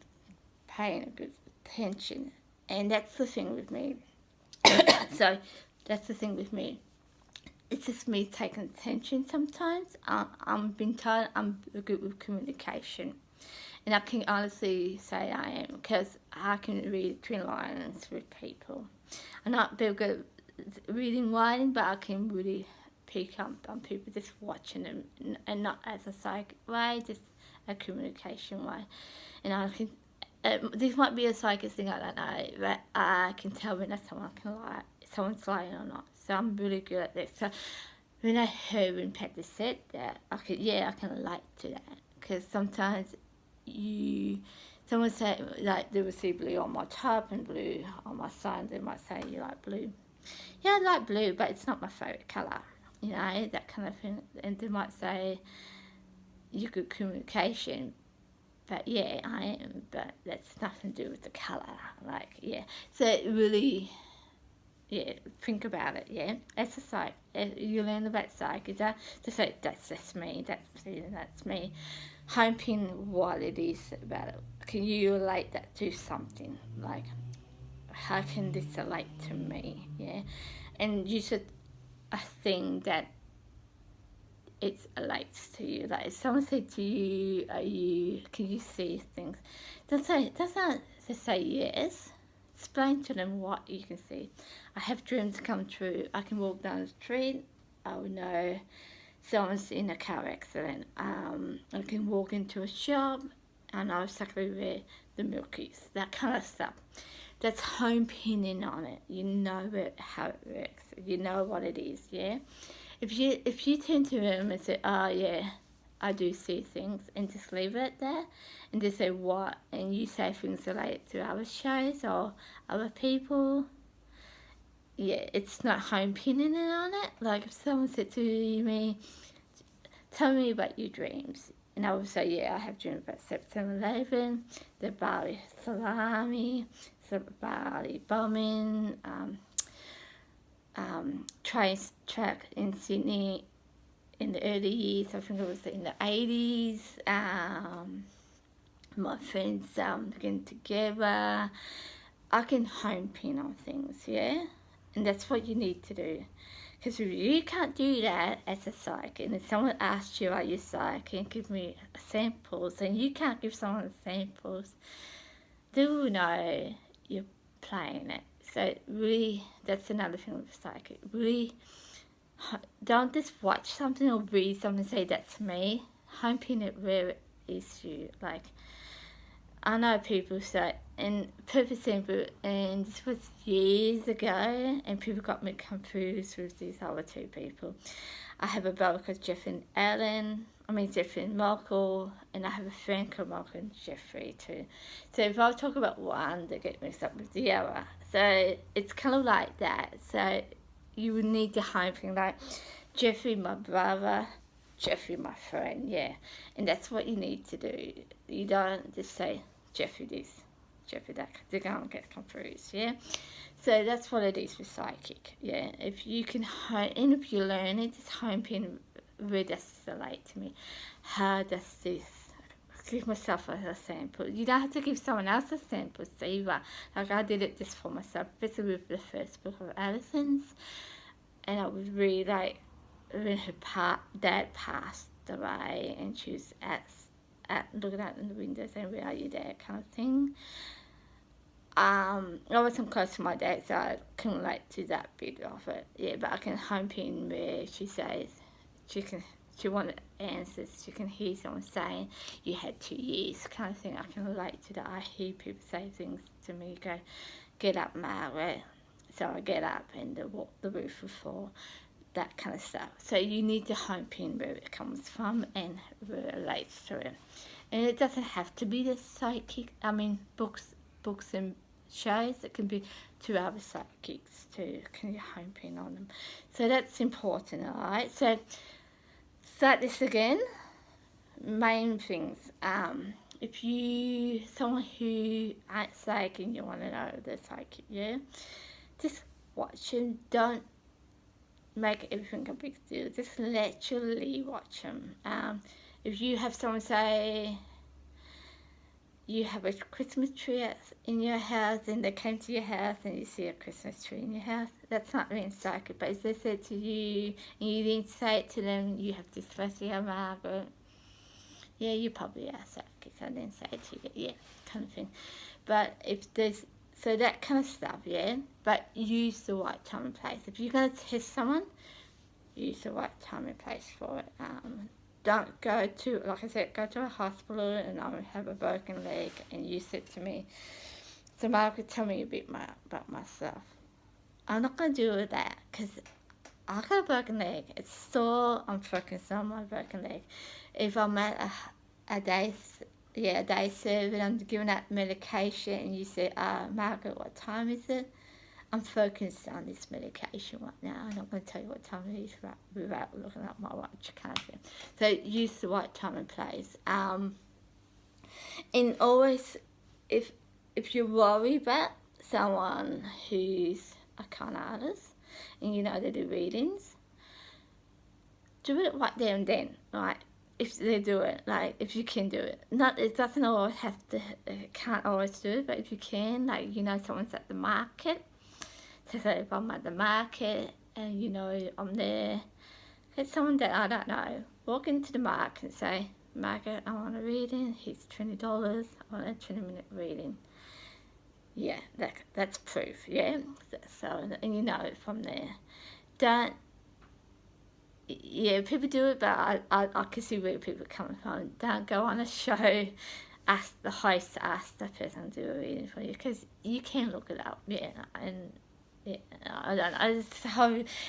paying good attention. And that's the thing with me. So that's the thing with me. It's just me taking attention sometimes. I'm being told I'm good with communication. And I can honestly say I am, because I can read between lines with people. I'm not very good at reading writing, but I can really pick up on people just watching them, and not as a psychic way, just a communication way. And I can, this might be a psychic thing, I don't know, but I can tell when someone's lying or not. So I'm really good at this. So when I heard when Patty said that, I can relate to that, because sometimes someone say, like, they will see blue on my top and blue on my side, they might say, you like blue? Yeah, I like blue, but it's not my favourite colour, that kind of thing. And they might say, you're good communication, but yeah, I am, but that's nothing to do with the colour, so it really, think about it, It's a psych. You learn about psych, is that to say, that's me, that's me. Hoping what it is about it. Can you relate that to something? Like, how can this relate to me? And use a thing that it relates to you. Like, if someone said to you, can you see things? Don't not just say yes. Explain to them what you can see. I have dreams come true. I can walk down the street. I will know someone's in a car accident. I can walk into a shop and know exactly where the milk is. That kind of stuff. That's home pinning on it. You know how it works. You know what it is, If you turn to them and say, oh yeah, I do see things, and just leave it there, and just say what, and you say things related to other shows or other people, it's not home pinning it on it. Like, if someone said to me, tell me about your dreams, and I would say, I have dreams about September 11, the Bali Salami, the Bali bombing, track in Sydney in the early years, I think it was in the 80s, my friends getting together. I can home pin on things, and that's what you need to do. Because if you can't do that as a psychic, and if someone asks you, are you psychic, and give me samples, and you can't give someone samples, they will know you're playing it. So really, that's another thing with psychic. Really, don't just watch something or read something and say, that's me. Home pin it where it is you. Like, I know people say, and perfect simple, and this was years ago, and people got me confused with these other two people. I have a brother called Jeffrey and Michael, and I have a friend called Michael and Jeffrey too. So if I talk about one, they get mixed up with the other. So it's kind of like that. So you would need to home pin, like, Jeffrey, my brother, Jeffrey, my friend, and that's what you need to do. You don't just say Jeffrey this, Jeffrey that, they're going to get confused, So that's what it is with psychic, If you can and if you learn it, just home pin, where does this relate to me? How does this, give myself a sample. You don't have to give someone else a sample either. Like, I did it just for myself, especially with the first book of Alison's, and I was really like, when her dad passed away, and she was at looking out in the window saying, where are you, Dad, kind of thing. I wasn't close to my dad, so I couldn't relate to that bit of it. But I can home pin where she says she wanted answers. She can hear someone saying, you had 2 years, kind of thing. I can relate to that. I hear people say things to me, go, get up, Margaret. so I get up and the roof will fall, that kind of stuff. So you need to hone pin where it comes from and where it relates to it. And it doesn't have to be the psychic, books and shows. It can be to other psychics too. Can you home pin on them? So that's important, alright? So start this again. Main things. If you someone who ain't psychic and you want to know the psychic, yeah, just watch them. Don't make everything a big deal. Just literally watch them. If you have someone say you have a Christmas tree in your house and they came to your house and you see a Christmas tree in your house, that's not being psychic. But if they said to you and you didn't say it to them, you have dysphasia, Margaret, yeah, you probably are psychic. I didn't say it to you, yeah, kind of thing. But if there's, so that kind of stuff, yeah, but use the right time and place. If you're going to test someone, use the right time and place for it. Don't go to, like I said, go to a hospital and I have a broken leg and you said to me, so Margaret, tell me a bit more about myself. I'm not going to do that because I got a broken leg. It's sore. I'm focused on my broken leg. If I'm at a day service and I'm giving out medication and you say, Margaret, what time is it? I'm focused on this medication right now. I'm not going to tell you what time it is without looking at my watch, kind of thing. So use the right time and place. And always, if you're worried about someone who's a con artist and you know they do readings, do it right there and then, right? If they do it, like if you can do it. Not, it doesn't always have to, can't always do it, but if you can, like, you know, someone's at the market. So if I'm at the market and you know I'm there, get someone that I don't know, walk into the market and say, Margaret, I want a reading, here's $20, I want a 20-minute reading. Yeah, that's proof, yeah? So, and you know it from there. Don't, yeah, people do it, but I can see where people are coming from. Don't go on a show, ask the host, ask the person to do a reading for you, because you can look it up, yeah, and yeah, I don't know.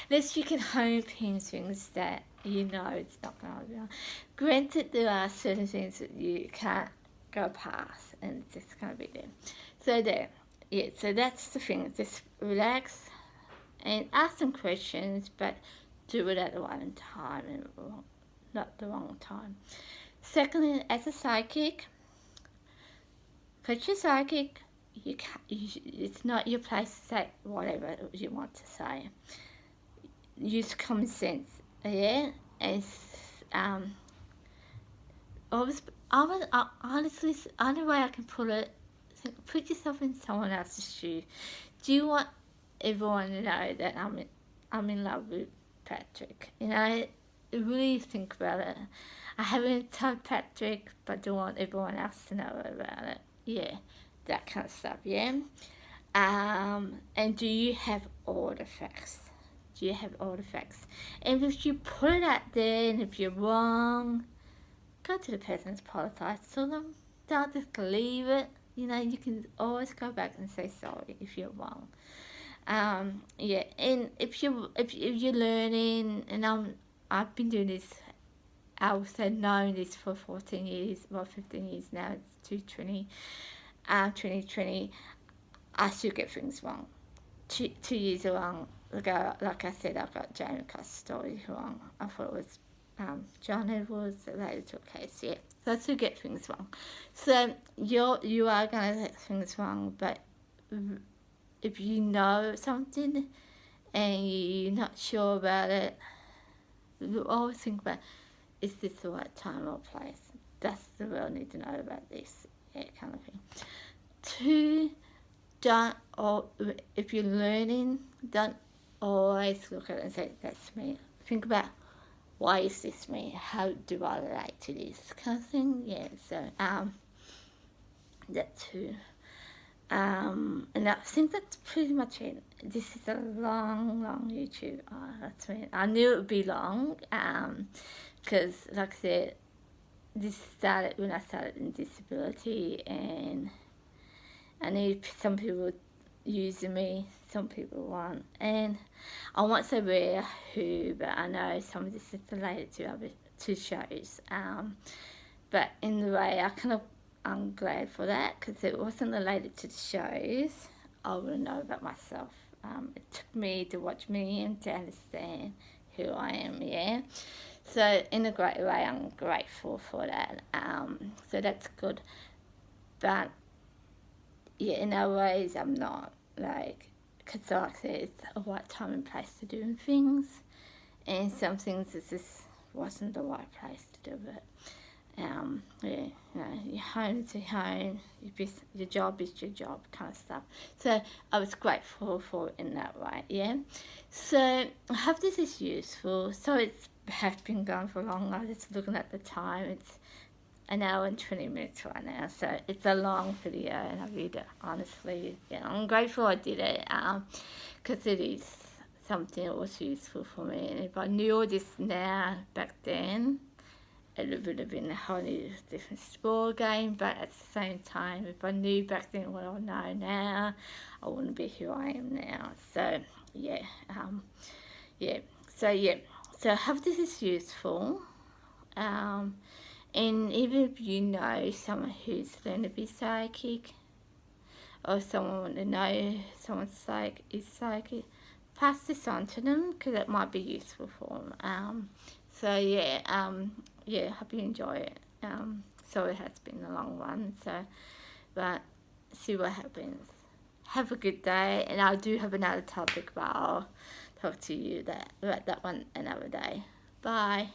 Unless you can home pin things that you know it's not going to be on. Granted, there are certain things that you can't go past, and it's just going to be there. So there, yeah. So that's the thing. Just relax and ask some questions, but do it at the right time and not the wrong time. Secondly, as a psychic, because you're psychic, you can't, it's not your place to say whatever you want to say. Use common sense, yeah? And honestly, only way I can put it, put yourself in someone else's shoe. Do you want everyone to know that I'm in love with Patrick? You know, really think about it. I haven't told Patrick, but do want everyone else to know about it. Yeah, that kind of stuff, yeah? And do you have all the facts? Do you have all the facts? And if you put it out there and if you're wrong, go to the person and apologize to them. Don't just leave it. You know, you can always go back and say sorry if you're wrong. Yeah, and if you're learning, and I've been doing this, I would say knowing this for 14 years, well 15 years now, it's 2020, I still get things wrong. 2 years ago, like I said, I got Jamie Cuss' story wrong. I thought it was John Edwards related to a case, yeah. So I still get things wrong. So you are going to get things wrong, but if you know something and you're not sure about it, you always think about, is this the right time or place? Does the world need to know about this? Yeah, kind of thing. 2, if you're learning, don't always look at it and say, that's me. Think about, why is this me? How do I relate to this kind of thing? Yeah, so that too. And I think that's pretty much it. This is a long YouTube. That's me. I knew it would be long, because like I said, this started when I started in disability, and I knew some people, using me, some people won't. And I won't say where, who, but I know some of this is related to other two shows. But in the way, I'm glad for that, because it wasn't related to the shows. I wouldn't know about myself. It took me to watch me and to understand who I am, yeah. So in a great way, I'm grateful for that. So that's good. But yeah, in other ways, I'm not. Like, because like I said, it's a right time and place to do things. And some things it just wasn't the right place to do it. Yeah, you know, your home is your home, your job is your job, kind of stuff. So I was grateful for it in that way, yeah. So I hope this is useful. So it's have been going for long. I was just looking at the time. It's an hour and 20 minutes right now. So it's a long video, and I really, honestly, yeah, I'm grateful I did it, because it is something that was useful for me. And if I knew all this now back then, it would have been a whole new different sport game. But at the same time, if I knew back then what I know now, I wouldn't be who I am now. So yeah, yeah. So yeah, so I hope this is useful. And even if you know someone who's learned to be psychic, or someone want to know someone's psychic, pass this on to them, because it might be useful for them. So yeah, yeah, hope you enjoy it. So it has been a long one, so, but see what happens. Have a good day, and I do have another topic, but I'll talk to you about that one another day. Bye.